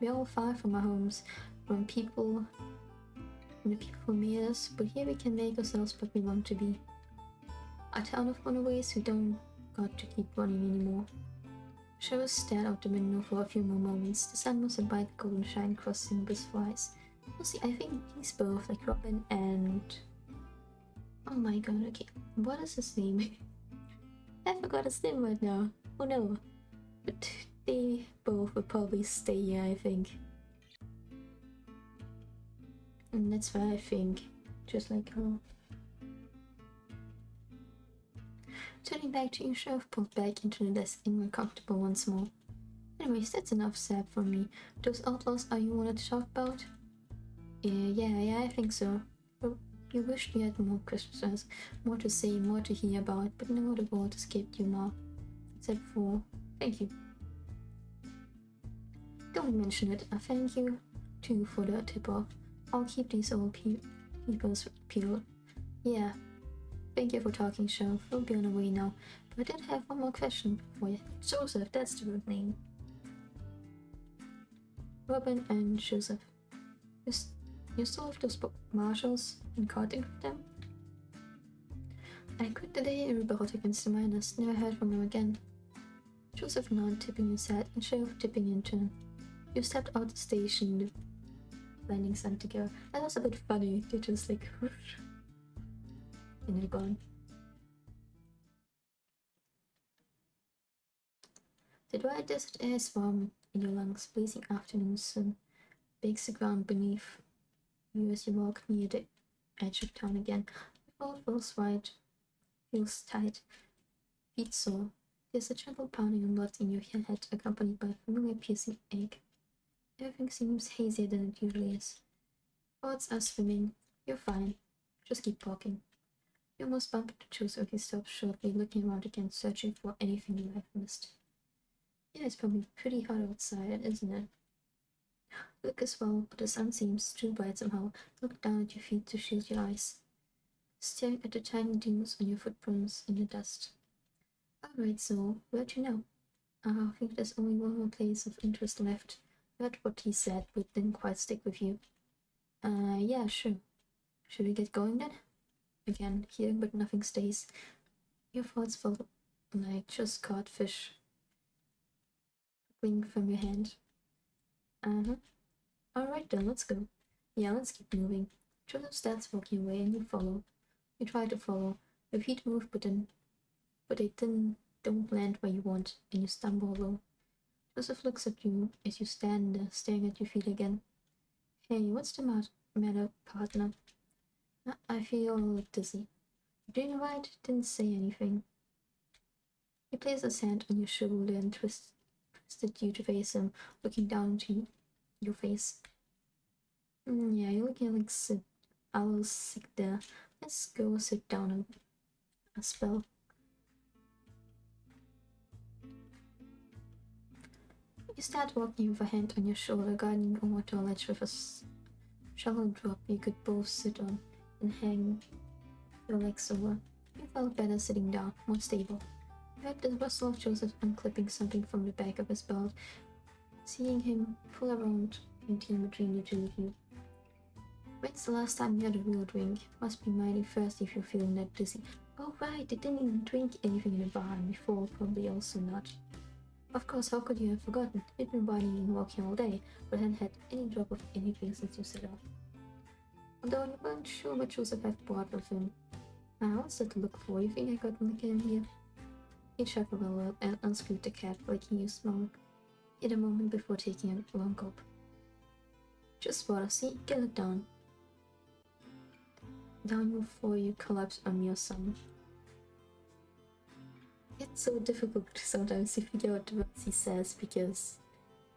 We're all far from our homes, from the people who made us, but here we can make ourselves what we want to be. A town of runaways who don't got to keep running anymore. Sheriff stared out the window for a few more moments. The sun was a bright golden shine crossing blissful eyes. Mostly, I think he's both, like Robin and... Oh my god, okay. What is his name? I forgot his name right now. Oh no. But they both will probably stay here, I think. And that's why I think. Just like her. Turning back to you, Sheriff pulled back into the desk and got comfortable once more. Anyways, that's enough said from me. Those outlaws are you wanted to talk about? Yeah, I think so. You wished you had more questions, more to say, more to hear about, but no other word escaped you now. Except for, thank you. Don't mention it. I thank you, too, for the tip-off. I'll keep these old people's peeled. Yeah. Thank you for talking, Sheriff. We'll be on our way now. But I did have one more question for you. Joseph, that's the good name. Robin and Joseph. You still have those marshals and caught with them? I quit the day in rebelled against the miners. Never heard from them again. Joseph nodded, tipping his head, and Sheriff tipping in turn. You stepped out the station, the landing sun together. That was a bit funny. They just like whoosh, and they're gone. The dry desert air is warm in your lungs. Blazing afternoon sun bakes the ground beneath you as you walk near the edge of town again. The road feels right, feels tight, feet sore. There's a gentle pounding of blood in your head, accompanied by a familiar piercing ache. Everything seems hazier than it usually is. Thoughts are swimming. You're fine. Just keep walking. You almost bumped into Joseph. He stopped shortly, looking around again, searching for anything you might have missed. Yeah, it's probably pretty hot outside, isn't it? Look as well, but the sun seems too bright somehow. Look down at your feet to shield your eyes, staring at the tiny dunes on your footprints in the dust. Alright, so where to now? I think there's only one more place of interest left. I heard what he said, but didn't quite stick with you. Yeah, sure. Should we get going then? Again, hearing but nothing stays. Your thoughts felt like just caught fish flickering from your hand. Uh-huh. Alright then, let's go. Yeah, let's keep moving. Joseph starts walking away and you follow. You try to follow. Your feet move, but they don't land where you want, and you stumble low. Joseph looks at you as you stand there, staring at your feet again. Hey, what's the matter, partner? I feel a little dizzy. Doing right? Didn't say anything. He placed his hand on your shoulder and twisted you to face him, looking down into your face. Yeah, you're looking like a little sick there. Let's go sit down a spell. You start walking with a hand on your shoulder, guiding you over to a ledge with a shallow drop you could both sit on and hang your legs over. You felt better sitting down, more stable. You heard the rustle of Joseph unclipping something from the back of his belt, seeing him pull around in between the two of you. When's the last time you had a real drink? Must be mighty thirsty if you're feeling that dizzy. Oh right, they didn't even drink anything in the bar before, probably also not. Of course, how could you have forgotten? You'd been riding and walking all day, but hadn't had any drop of anything since you set off. Although you weren't sure what Joseph had brought with him. What's that to look for? You think I got liquor in here? He chuckled a little and unscrewed the cap, licking your stomach in a moment before taking a long gulp. Just water, see? Get it down. Down before you collapse on your son. It's so difficult sometimes to figure out what he says because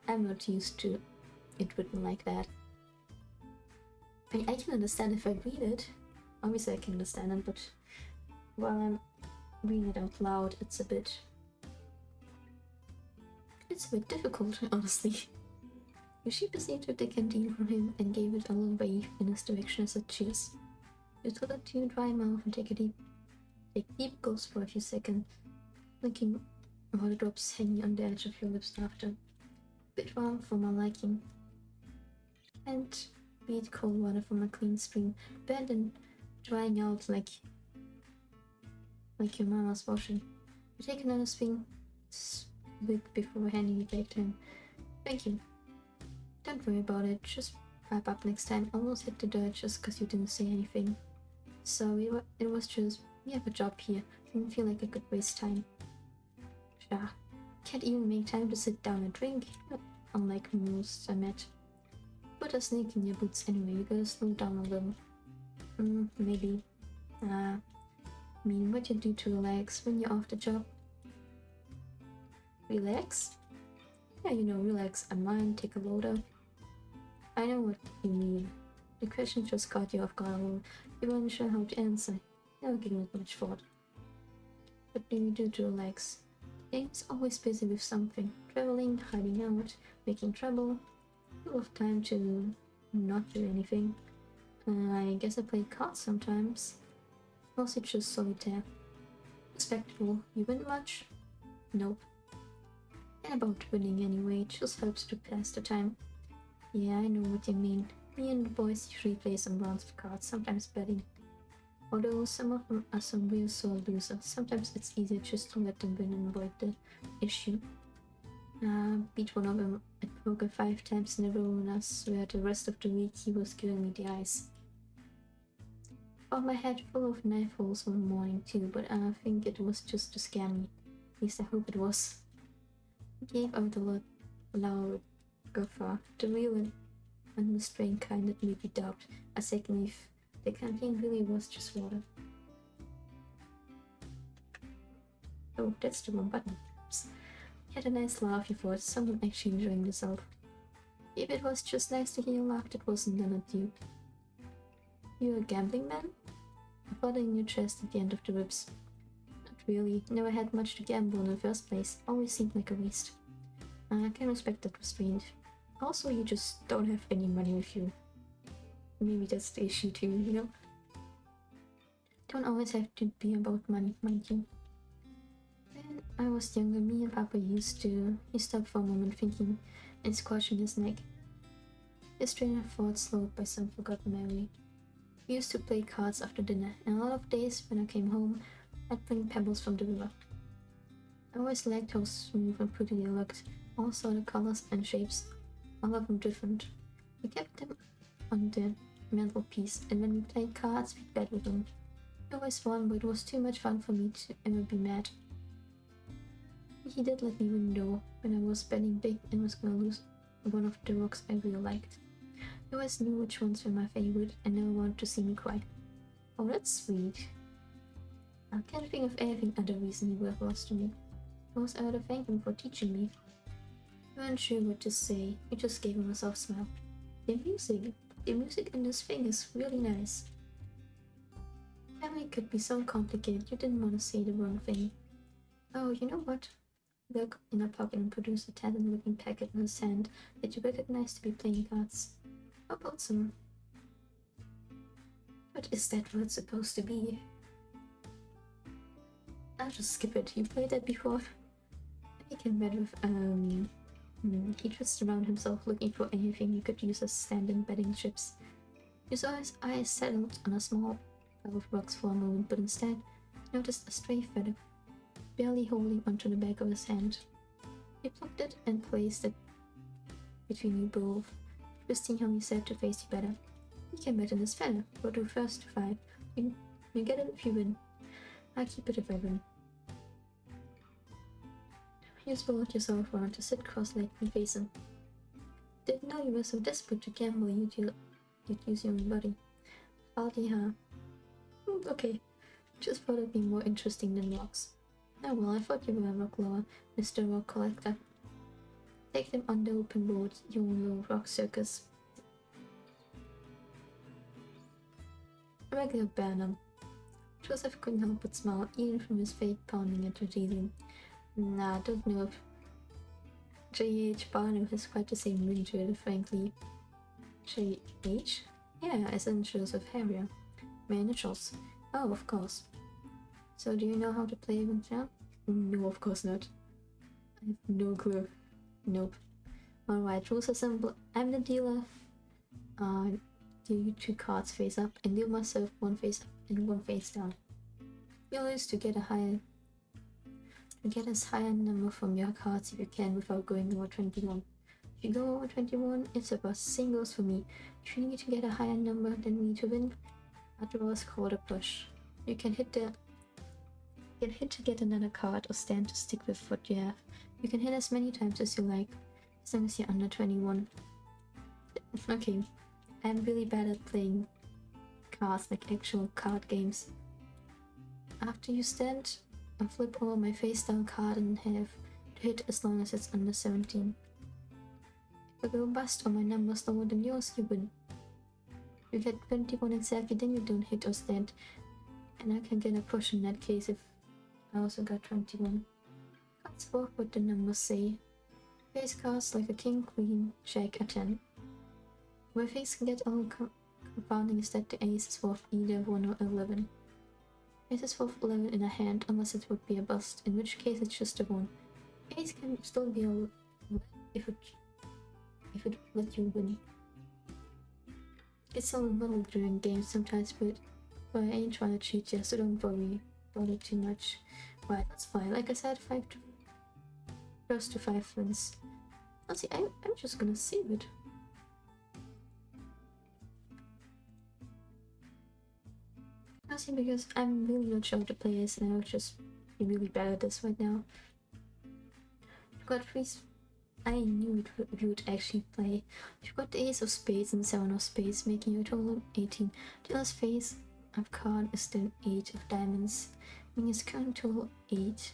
I'm not used to it written like that. I can understand if I read it. Obviously I can understand it, but while I'm reading it out loud, it's a bit difficult, honestly. She perceived the canteen from him and gave it a little wave in his direction as a cheers. You told it to your dry mouth and take deep gulps for a few seconds, looking for the drops hanging on the edge of your lips after. A bit warm for my liking. And beat cold water from a clean stream, bent and drying out like your mama's washing. You take another swig before handing it back to him. Thank you. Don't worry about it, just wrap up next time. Almost hit the dirt just because you didn't say anything. So it was just, we have a job here. Didn't feel like I could waste time. Sure. Can't even make time to sit down and drink, unlike most I met. Put a snake in your boots anyway, you gotta slow down a little. Maybe. What you do to relax when you're off the job? Relax? Yeah, relax, unwind, take a load off. I know what you mean. The question just caught you off guard a little. You weren't sure how to answer. Never given it much thought. What do you do to relax? James always busy with something. Traveling, hiding out, making trouble. Full of time to not do anything. I guess I play cards sometimes. Mostly just solitaire. Respectable. You win much? Nope. And about winning anyway, it just helps to pass the time. Yeah, I know what you mean. Me and the boys usually play some rounds of cards, sometimes betting. Although some of them are some real sore losers, sometimes it's easier just to let them win and avoid the issue. Beat one of them at poker 5 times in a row, and I swear the rest of the week he was giving me the eyes. Found my head full of knife holes one morning too, but I think it was just to scare me. At least I hope it was. He gave out a loud guffaw, the real and unrestrained kind that made me doubt a second if the canteen really was just water. Oh, that's the wrong button. Oops. He had a nice laugh. You thought someone actually enjoying themselves. If it was just nice to hear you laugh, that wasn't none of you. You're a gambling man? flooding your chest at the end of the whips. Not really. Never had much to gamble in the first place. Always seemed like a waste. I can respect that restraint. Also, you just don't have any money with you. Maybe that's the issue too, you know? Don't always have to be about money, mind you. When I was younger, me and Papa used to... He stopped for a moment thinking and squashing his neck. His train of thought slowed by some forgotten memory. We used to play cards after dinner, and a lot of days when I came home, I'd bring pebbles from the river. I always liked how smooth and pretty they looked, all sort of colors and shapes, all of them different. We kept them on the mantelpiece, and when we played cards, we'd bet with them. I always won, but it was too much fun for me to ever be mad. He did let me win though, when I was betting big and was gonna lose one of the rocks I really liked. He always knew which ones were my favorite and never wanted to see me cry. Oh, that's sweet. I can't think of anything other reason he would have lost to me. I was out to thank him for teaching me. I wasn't sure what to say. He just gave him a soft smile. The music in this thing is really nice. Family could be so complicated, you didn't want to say the wrong thing. Oh, you know what? Look in her pocket and produce a tattered-looking packet in his hand that you recognize to be playing cards. How about some? But is that what it's supposed to be? I'll just skip it. You played that before? He can bet with, he twisted around himself looking for anything he could use as stand-in betting chips. He saw his eyes settled on a small pile of rocks for a moment, but instead noticed a stray feather barely holding onto the back of his hand. He plucked it and placed it between you both, twisting how he said to face you better. You can bet on this feather. Go to first to 5. You get it if you win. I'll keep it if I win. You spilled yourself around to sit cross-legged and face him. Didn't know you were so desperate to gamble you'd use your own body. Hardly, huh? Okay. Just thought it'd be more interesting than rocks. Oh well, I thought you were a rock lover, Mr. Rock Collector. Take them on the open road, your own little rock circus. Regular Burnham. Joseph couldn't help but smile, even from his fake pounding at her teasing. Nah, I don't know if J.H. Barnum has quite the same ring to it, frankly. J.H.? Yeah, as in Joseph Harrier. My initials. Oh, of course. So do you know how to play even now? No, of course not. I have no clue. Nope. Alright, rules are simple. I'm the dealer. Deal you 2 cards face up and deal myself 1 face up and 1 face down. You lose to get as high a number from your cards if you can without going over 21. If you go over 21, it's a bust. Same goes for me. If you need to get a higher number than me to win, a draw is called a push. You can hit to get another card or stand to stick with what you have. You can hit as many times as you like, as long as you're under 21. Okay, I'm really bad at playing cards, like actual card games. After you stand, I flip over my face down card in half to hit as long as it's under 17. If I go bust or my number's lower than yours, you win. You get 21 exactly, then you don't hit or stand, and I can get a push in that case if I also got 21. Cards work what the numbers say. Face cards like a king, queen, jack, a 10. Where face can get all confounding is that the ace is worth either 1 or 11. Ace is worth 11 in a hand unless it would be a bust, in which case it's just a 1. Ace can still be a if it let you win. It's a little during games sometimes, but I ain't trying to cheat you, so don't worry about it too much. Right, that's fine. Like I said, 1st to 5 wins. Let's see, I'm just gonna save it. Honestly, because I'm really not sure how to play this, and I would just be really bad at this right now. You've got 3. I knew you would actually play. You've got the ace of spades and 7 of spades, making you a total of 18. The other's face of card is the 8 of diamonds, meaning his current total 8.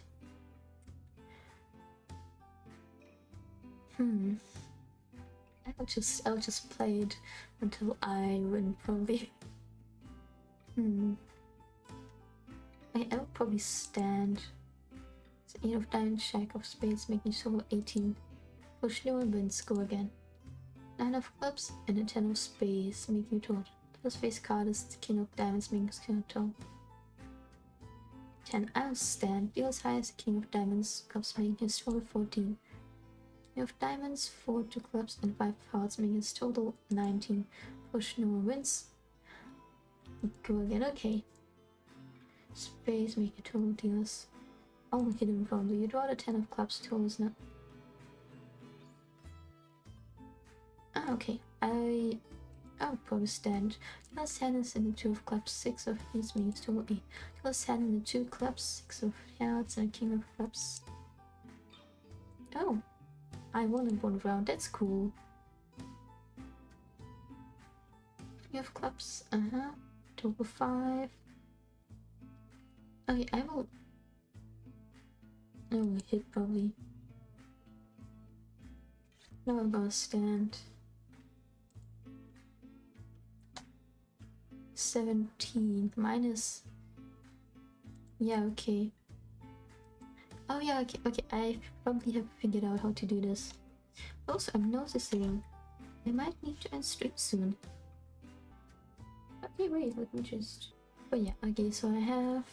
I'll just play it until I win, probably. I will probably stand. It's 8 of diamonds, jack of spades, making total 18. Push no one wins, go again. 9 of clubs and a 10 of spades, making total. This face card is the king of diamonds, making total 10. I'll stand. Deal as high as the king of diamonds, clubs making his total 14. King of diamonds, 4 2 clubs and 5 of hearts, making his total 19. Push no one wins. Go again, okay. Spades make a total dealers. Oh, hidden probably. You draw the 10 of clubs, total is not. Ah, okay. I'll probably stand. Dealer's hand is in the 2 of clubs, 6 of these means total 8. Dealer's hand in the 2 clubs, 6 of hearts, and a king of clubs. Oh, I won in one round. That's cool. 3 of clubs, total 5. Okay, I will hit probably. No, I'm gonna stand. 17 minus. Yeah, okay. Oh yeah, okay, I probably have figured out how to do this. Also, I'm noticing I might need to end stream soon. Okay, wait, let me just... Oh yeah, okay, so I have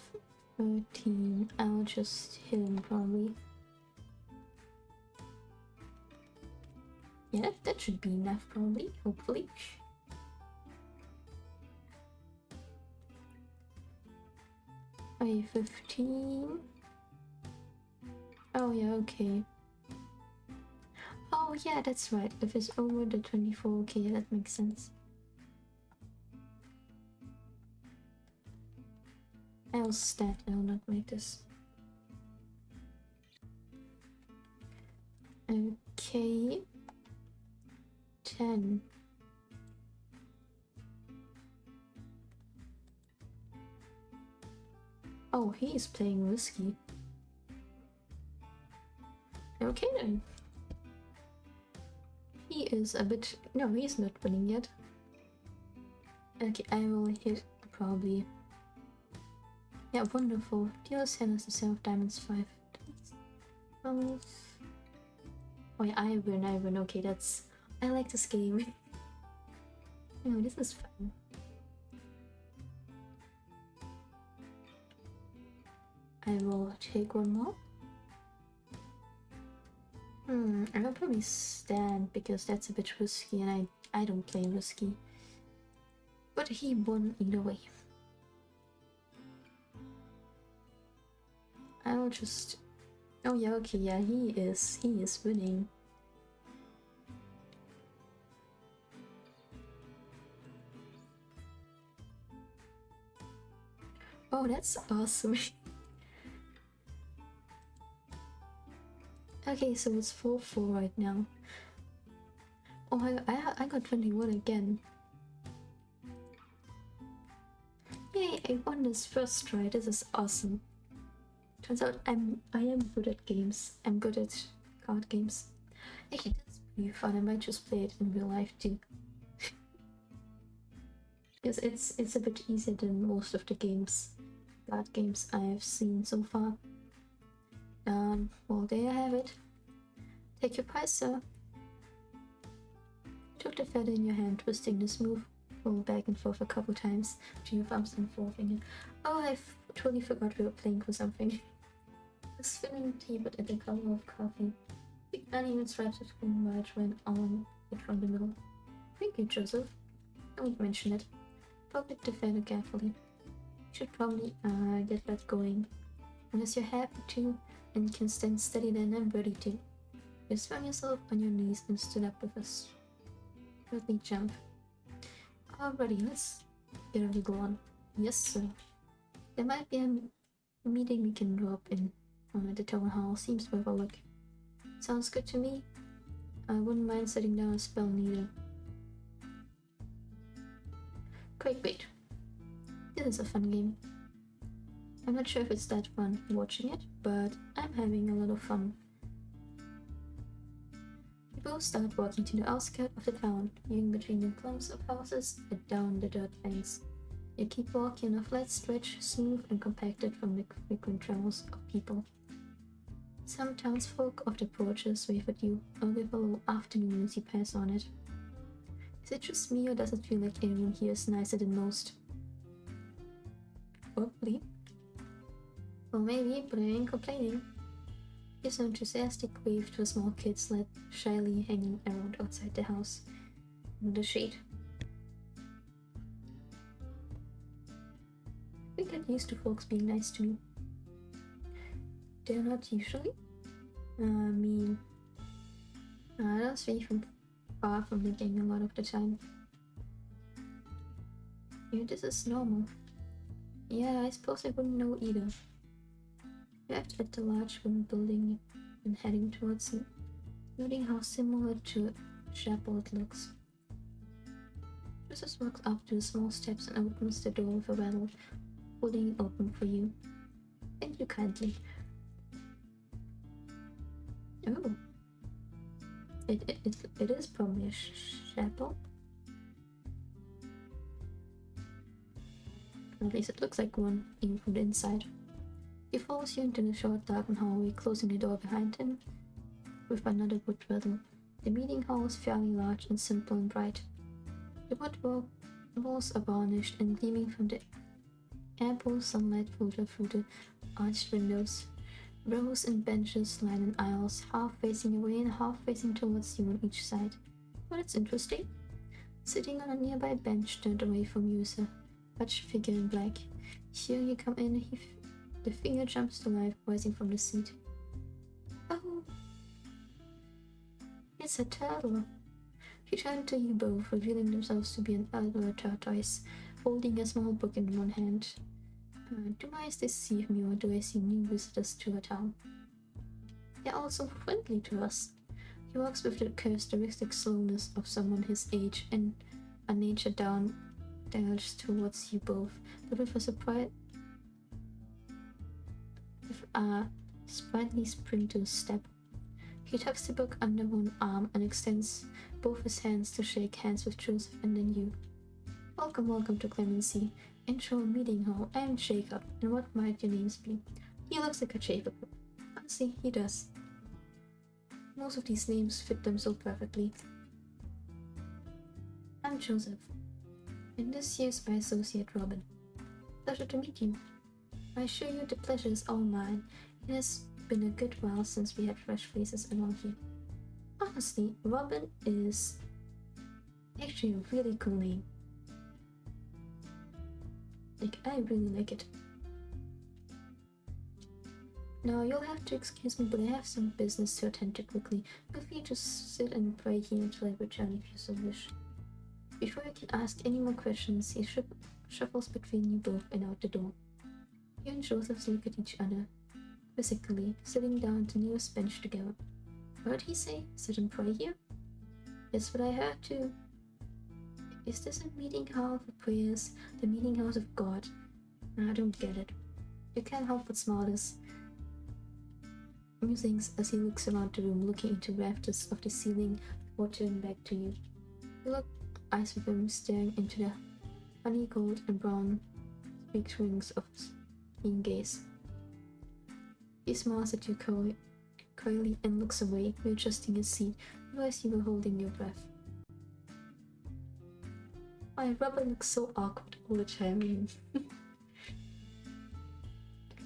13. I'll just hit him probably. Yeah, that should be enough probably, hopefully. Okay, 15. Oh yeah, okay. Oh yeah, that's right. If it's over the 24, okay, yeah, that makes sense. I'll stat, I'll not make this. Okay. 10. Oh, he's playing risky. Okay then. He is a bit... No, he's not winning yet. Okay, I will hit probably. Yeah, wonderful. Dealer's hand has the 7 of diamonds, 5. Oh yeah, I win. Okay, that's... I like this game. Oh, this is fun. I will take one more. I'll probably stand because that's a bit risky and I don't play risky. But he won either way. I'll just... Oh yeah, okay, yeah, he is winning. Oh, that's awesome. Okay, so it's 4-4 right now. Oh, I got 21 again. Yay, I won this first try. This is awesome. Turns out I am good at games. I'm good at card games. Actually, that's pretty fun. I might just play it in real life too. Because it's a bit easier than most of the card games I've seen so far. Well, there you have it. Take your prize, sir. Took the feather in your hand, twisting this move. Roll back and forth a couple times between your thumbs and forefinger. Oh, I totally forgot we were playing for something. A spinning tea, but at the color of coffee. Big uneven stripes of green white ran on it from the middle. Thank you, Joseph. I won't mention it. Pocket the feather carefully. You should probably get that going. Unless you're happy to and can stand steady, then I'm ready to. You swung yourself on your knees and stood up with us. Early jump. Alrighty, let's get a wiggle on. Yes, sir. There might be a meeting we can drop in at the town hall. Seems worth a look. Sounds good to me. I wouldn't mind setting down a spell neither. Wait. This is a fun game. I'm not sure if it's that fun watching it, but I'm having a lot of fun. People start walking to the outskirts of the town, moving between the clumps of houses and down the dirt banks. You keep walking on a flat stretch, smooth and compacted from the frequent travels of people. Some townsfolk of the porches wave at you or give a low afternoon as you pass on it. Is it just me or does it feel like everyone here is nicer than most? Probably. Well, maybe, but I ain't complaining. Gives an enthusiastic wave to a small kid sled shyly hanging around outside the house in the shade. I get used to folks being nice to me. They're not usually. I don't see from far from the gang a lot of the time. Maybe this is normal. Yeah, I suppose I wouldn't know either. We arrived at the large wooden building and heading towards it, noting how similar to a chapel it looks. Joseph walks up to the small steps and opens the door with a rattle, holding it open for you. Thank you kindly. Oh. It is probably a chapel. At least it looks like one, even from the inside. He follows you into the short, darkened hallway, closing the door behind him with another wood rattle. The meeting hall is fairly large and simple and bright. The wood walls are varnished and gleaming from the ample sunlight filtered through the arched windows. Rows and benches line in aisles, half facing away and half facing towards you on each side. But it's interesting. Sitting on a nearby bench turned away from you is a large figure in black. Hearing you come in, the figure jumps to life, rising from the seat. Oh! It's a turtle! He turned to you both, revealing themselves to be an elder tortoise, holding a small book in one hand. Do my eyes deceive me, or do I see new visitors to our town? They're all so friendly to us. He walks with the characteristic slowness of someone his age, and a nature down dives towards you both, but with a sprightly spring to his step. He tucks the book under one arm and extends both his hands to shake hands with Joseph and then you. Welcome to Clemency. Intro meeting hall. I am Jacob, and what might your names be? He looks like a Jacob. Honestly, he does. Most of these names fit them so perfectly. I'm Joseph, and this year's my associate Robin. Pleasure to meet you. I assure you the pleasure is all mine. It has been a good while since we had fresh faces around here. Honestly, Robin is actually a really cool name. I really like it. Now, you'll have to excuse me, but I have some business to attend to quickly. Feel free to sit and pray here until I return if you so wish. Before I can ask any more questions, he shuffles between you both and out the door. You and Joseph look at each other, quizzically, sitting down at the nearest bench together. What did he say? Sit and pray here? That's what I heard too. Is this a meeting hall for prayers? The meeting house of God? I don't get it. You can't help but smile his musings as he looks around the room, looking into rafters of the ceiling before turning back to you. You look eyes with him, staring into the honey gold and brown streaked rings of his keen gaze. He smiles at you coyly and looks away, readjusting his seat, realized you were holding your breath. My Robin looks so awkward all the time.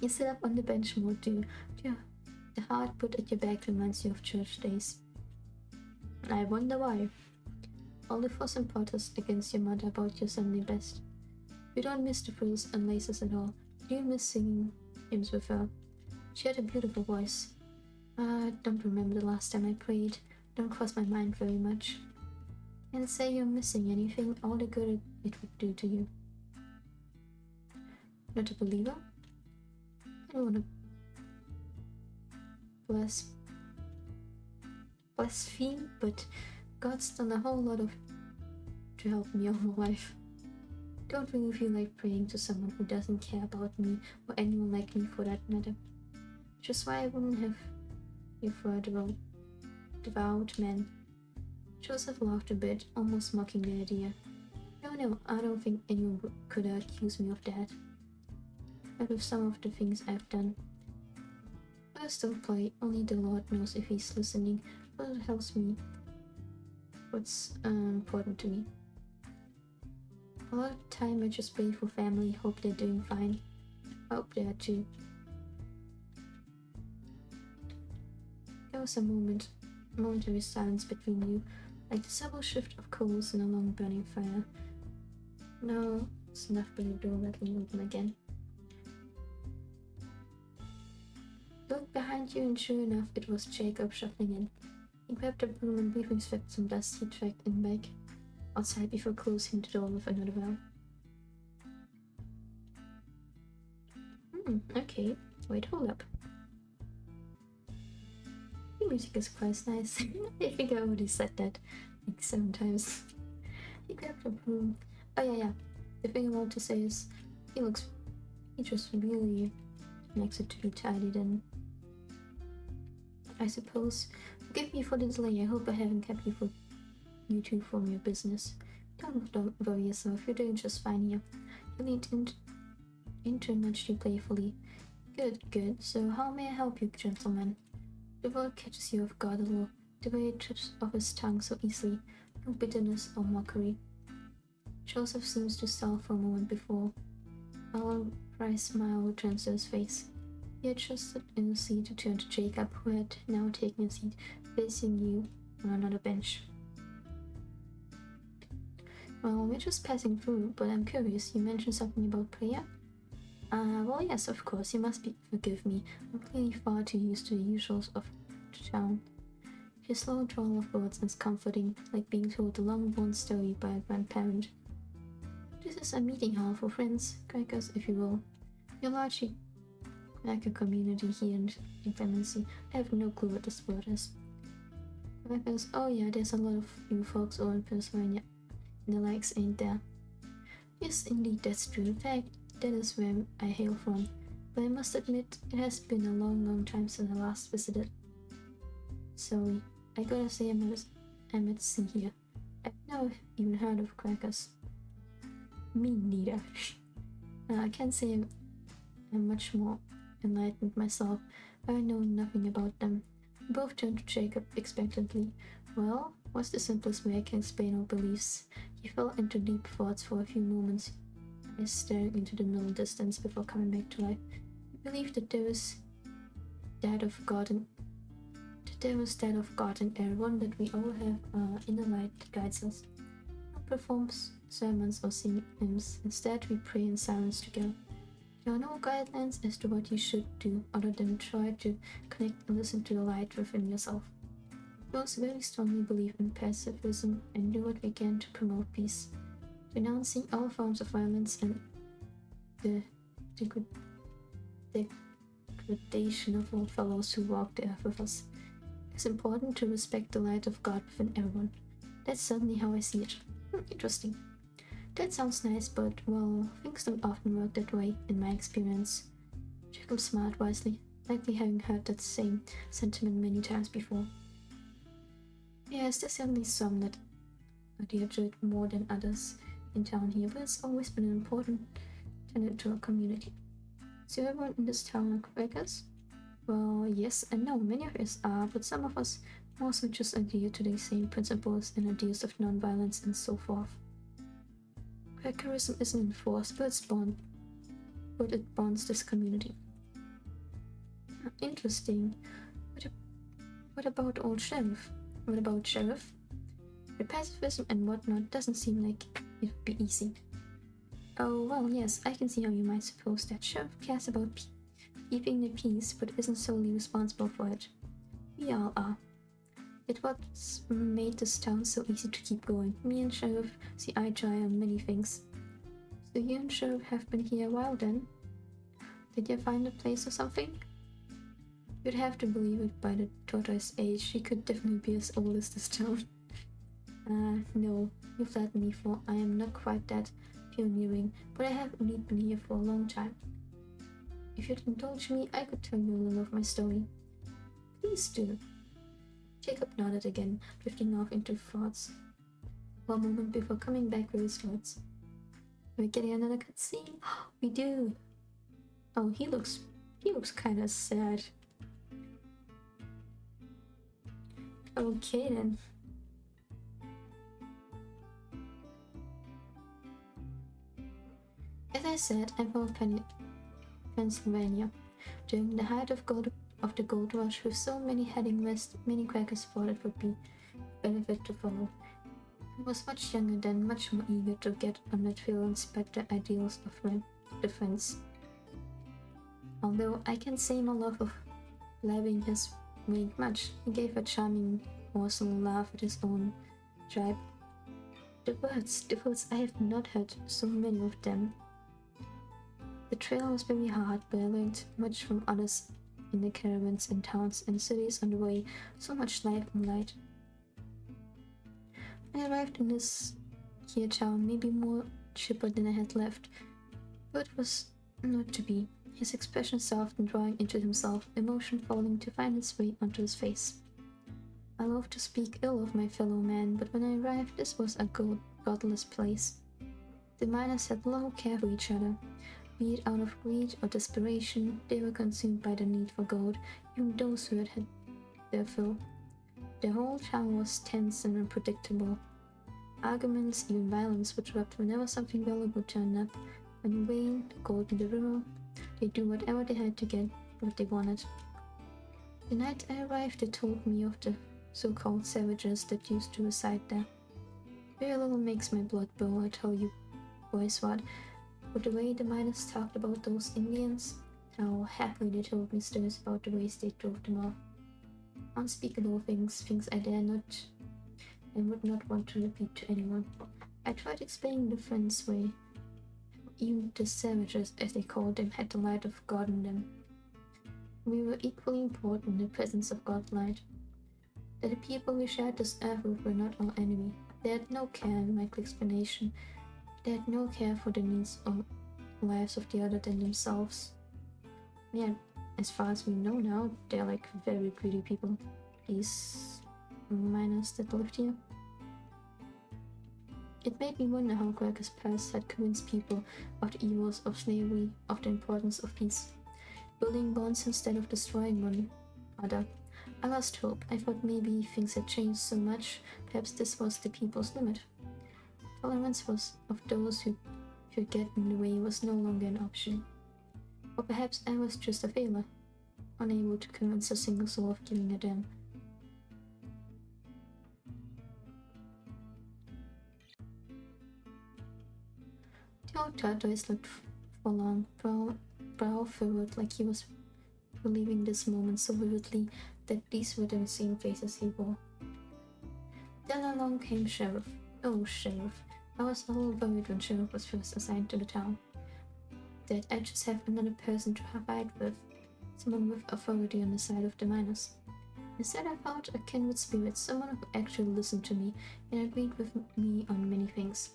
You sit up on the bench more too. The hard put at your back reminds you of church days. I wonder why. All the fuss and protest against your mother about your Sunday best. You don't miss the frills and laces at all. Do you miss singing hymns with her? She had a beautiful voice. I don't remember the last time I prayed. Don't cross my mind very much. Can't say you're missing anything, all the good it would do to you. Not a believer? I don't want to blaspheme, but God's done a whole lot to help me all my life. Don't really feel like praying to someone who doesn't care about me or anyone like me for that matter. Just why I wouldn't have you for a devout man. Joseph laughed a bit, almost mocking the idea. No, I don't think anyone could accuse me of that. But with some of the things I've done. I still play, only the Lord knows if he's listening, but it helps me. What's important to me. A lot of the time I just play for family, hope they're doing fine. I hope they are too. There was a momentary silence between you, like the subtle shift of coals in a long burning fire. No, it's enough but the door rattling open again. You looked behind you and sure enough it was Jacob shuffling in. He grabbed a broom and briefly swept some dust he dragged in back outside before closing the door with another bell. Okay. Wait, hold up. The music is quite nice. I think I already said that like 7 times. He grabbed a broom. Oh yeah. The thing I want to say is he just really likes it to be tidied in. I suppose. Forgive me for the delay. I hope I haven't kept you two from your business. Don't worry yourself. You're doing just fine here. You leaned into nudged you playfully. Good. So how may I help you, gentlemen? The word catches you off guard a little. The way it trips off his tongue so easily. No bitterness or mockery. Joseph seems to stall for a moment before a wry smile returns to his face. He adjusted in the seat to turn to Jacob, who had now taken a seat facing you on another bench. Well, we're just passing through, but I'm curious. You mentioned something about prayer? Well, yes, of course. You must forgive me. I'm clearly far too used to the usuals of the town. His slow drawl of words is comforting, like being told a long-born story by a grandparent. This is a meeting hall for friends, crackers, if you will. You're largely cracker community here in Clemency. I have no clue what this word is. Crackers, oh yeah, there's a lot of you folks over in Pennsylvania. And the likes, ain't there? Yes, indeed, that's true. In fact, that is where I hail from. But I must admit, it has been a long time since I last visited. Sorry, I gotta say I'm at sea here. I've never even heard of crackers. Me neither. I can't say I'm much more enlightened myself, but I know nothing about them. We both turned to Jacob expectantly. Well, what's the simplest way I can explain our beliefs? He fell into deep thoughts for a few moments, eyes staring into the middle distance before coming back to life. We believe that there is that of God and everyone, that we all have inner light that guides us. We don't perform sermons or sing hymns. Instead, we pray in silence together. There are no guidelines as to what you should do other than try to connect and listen to the light within yourself. We also very strongly believe in pacifism and do what we can to promote peace, denouncing all forms of violence and the degradation of all fellows who walk the earth with us. It's important to respect the light of God within everyone. That's certainly how I see it. Interesting. That sounds nice, but, well, things don't often work that way, in my experience. Jacob smiled wisely, likely having heard that same sentiment many times before. Yes, there's certainly some that adhere to it more than others in town here, but it's always been an important tenet to our community. So everyone in this town are Quakers? Well, yes and no, many of us are, but some of us also just adhere to the same principles and ideas of nonviolence and so forth. Quakerism isn't enforced, but it bonds this community. Interesting. What about old sheriff? What about sheriff? The pacifism and whatnot doesn't seem like it would be easy. Oh, well, yes, I can see how you might suppose that sheriff cares about keeping the peace, but isn't solely responsible for it. We all are. It's what's made this town so easy to keep going. Me and Sheriff see eye to eye on many things. So you and Sheriff have been here a while then? Did you find a place or something? You'd have to believe it by the tortoise age. She could definitely be as old as this town. No, you flatter me, for I am not quite that pioneering, but I have indeed been here for a long time. If you'd indulge me, I could tell you a little of my story. Please do. Jacob nodded again, drifting off into thoughts. for a moment before coming back with his words. Are we getting another cutscene? We do! Oh, he looks kinda sad. Okay then. As I said, I'm from Pennsylvania. During the height of the gold rush, with so many heading west, many crackers thought it would be benefit to follow. I was much younger then, much more eager to get on that trail and spread the ideals of my defense. Although I can say my love of blabbing has waned much, he gave a charming morsel laugh at his own tribe. The words, I have not heard so many of them. The trail was very hard, but I learned much from others in the caravans and towns and cities on the way, so much life and light. I arrived in this here town maybe more chipper than I had left, but it was not to be. His expression softened, drawing into himself, emotion falling to find its way onto his face. I love to speak ill of my fellow man, but when I arrived, this was a godless place. The miners had little care for each other. Be it out of greed or desperation, they were consumed by the need for gold, even those who had their fill. The whole town was tense and unpredictable. Arguments, even violence, would erupt whenever something valuable turned up. When rain, gold in the river, they'd do whatever they had to get what they wanted. The night I arrived, they told me of the so-called savages that used to reside there. Very little makes my blood boil, I tell you, boys what. But the way the miners talked about those Indians, how happily they told me stories about the ways they drove them off. Unspeakable things I dare not and would not want to repeat to anyone. I tried explaining the friend's way. Even the savages, as they called them, had the light of God in them. We were equally important in the presence of God's light. That the people we shared this earth with were not our enemy. They had no care in my explanation. They had no care for the needs or lives of the other than themselves. Yeah, as far as we know now, they're like very greedy people, these miners that lived here. It made me wonder how Gregor's past had convinced people of the evils of slavery, of the importance of peace, building bonds instead of destroying one another. I lost hope. I thought maybe things had changed so much, perhaps this was the people's limit. Tolerance was of those who could get in the way was no longer an option. Or perhaps I was just a failure, unable to convince a single soul of giving a damn. The old tortoise looked forlorn, brow furrowed, like he was reliving this moment so vividly that these were the same faces he wore. Then along came Sheriff. Oh, Sheriff. I was a little worried when Sheriff was first assigned to the town. That I'd just have another person to fight with, someone with authority on the side of the miners. Instead, I found a kindred spirit, someone who actually listened to me and agreed with me on many things.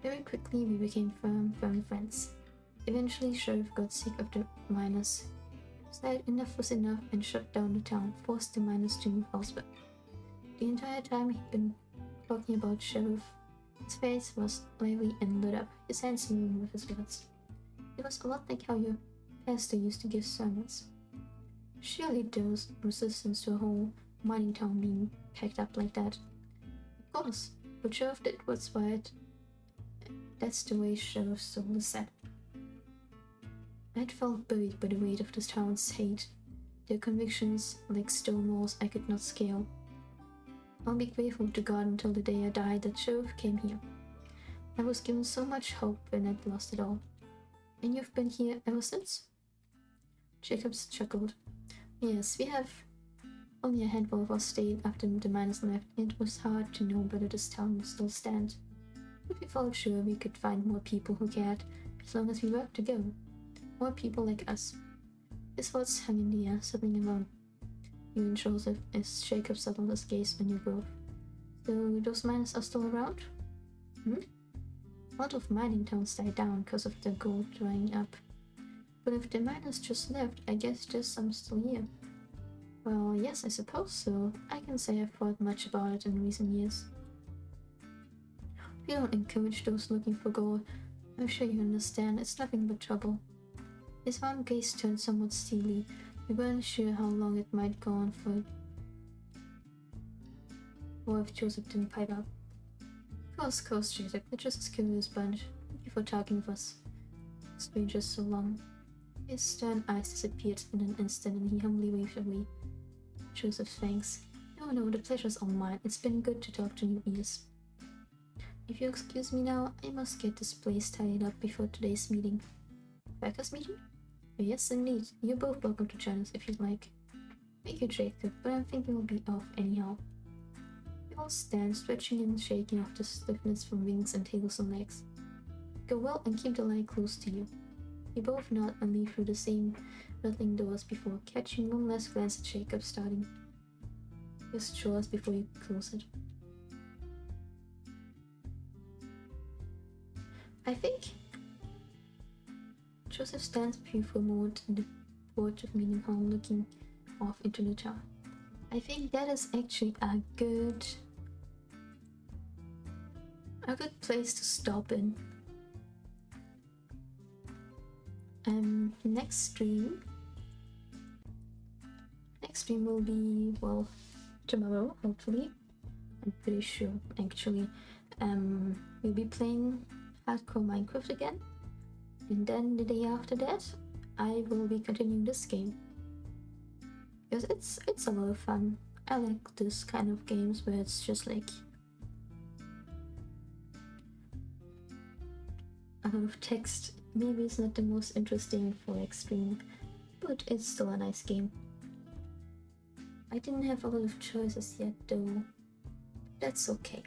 Very quickly, we became firm friends. Eventually, Sheriff got sick of the miners, said enough was enough and shut down the town, forced the miners to move elsewhere. The entire time he'd been talking about Sheriff, his face was lively and lit up, his hands moving with his words. It was a lot like how your pastor used to give sermons. Surely there was resistance to a whole mining town being packed up like that. Of course, but Sheriff did what's right. That's the way Sheriff's soul is set. I'd felt buried by the weight of the town's hate, their convictions like stone walls I could not scale. I'll be grateful to God until the day I die that Sheriff came here. I was given so much hope when I'd lost it all. And you've been here ever since? Jacobs chuckled. Yes, we have. Only a handful of us stayed after the miners left, and it was hard to know whether this town would still stand. But we felt sure we could find more people who cared, as long as we worked together. More people like us. His words hung in the air, settling around you and Joseph as Jacob settled his gaze on you both. So those miners are still around? A lot of mining towns died down because of the gold drying up. But if the miners just left, I guess there's some still here. Well, yes, I suppose so. I can say I've thought much about it in recent years. We don't encourage those looking for gold. I'm sure you understand, it's nothing but trouble. His warm gaze turned somewhat steely. We weren't sure how long it might go on for, or if Joseph didn't pipe up. Of course, Joseph, we're just a curious bunch. Thank you for talking with us strangers so long. His stern eyes disappeared in an instant and he humbly waved away. Joseph, thanks. No, the pleasure's all mine. It's been good to talk to new ears. If you excuse me now, I must get this place tidied up before today's meeting. Backers meeting? Oh, yes, indeed. You're both welcome to join us if you'd like. Thank you, Jacob, but I'm thinking we'll be off anyhow. We all stand, stretching and shaking off the stiffness from wings and tails and legs. Go well and keep the light close to you. We both nod and leave through the same rattling doors before catching one last glance at Jacob starting his chores before you close it. I think Joseph stands before for a moment in the porch of meeting hall looking off into the tower. I think that is actually a good place to stop in. Next stream will be, well, tomorrow, hopefully. I'm pretty sure, actually. We'll be playing hardcore Minecraft again. And then the day after that, I will be continuing this game. Because it's a lot of fun. I like this kind of games where it's just like a lot of text. Maybe it's not the most interesting for extreme, but it's still a nice game. I didn't have a lot of choices yet though. That's okay.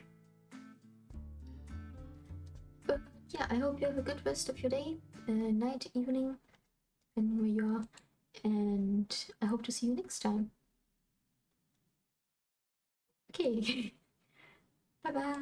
But yeah, I hope you have a good rest of your day, night, evening, and where you are. And I hope to see you next time. Okay. Bye bye.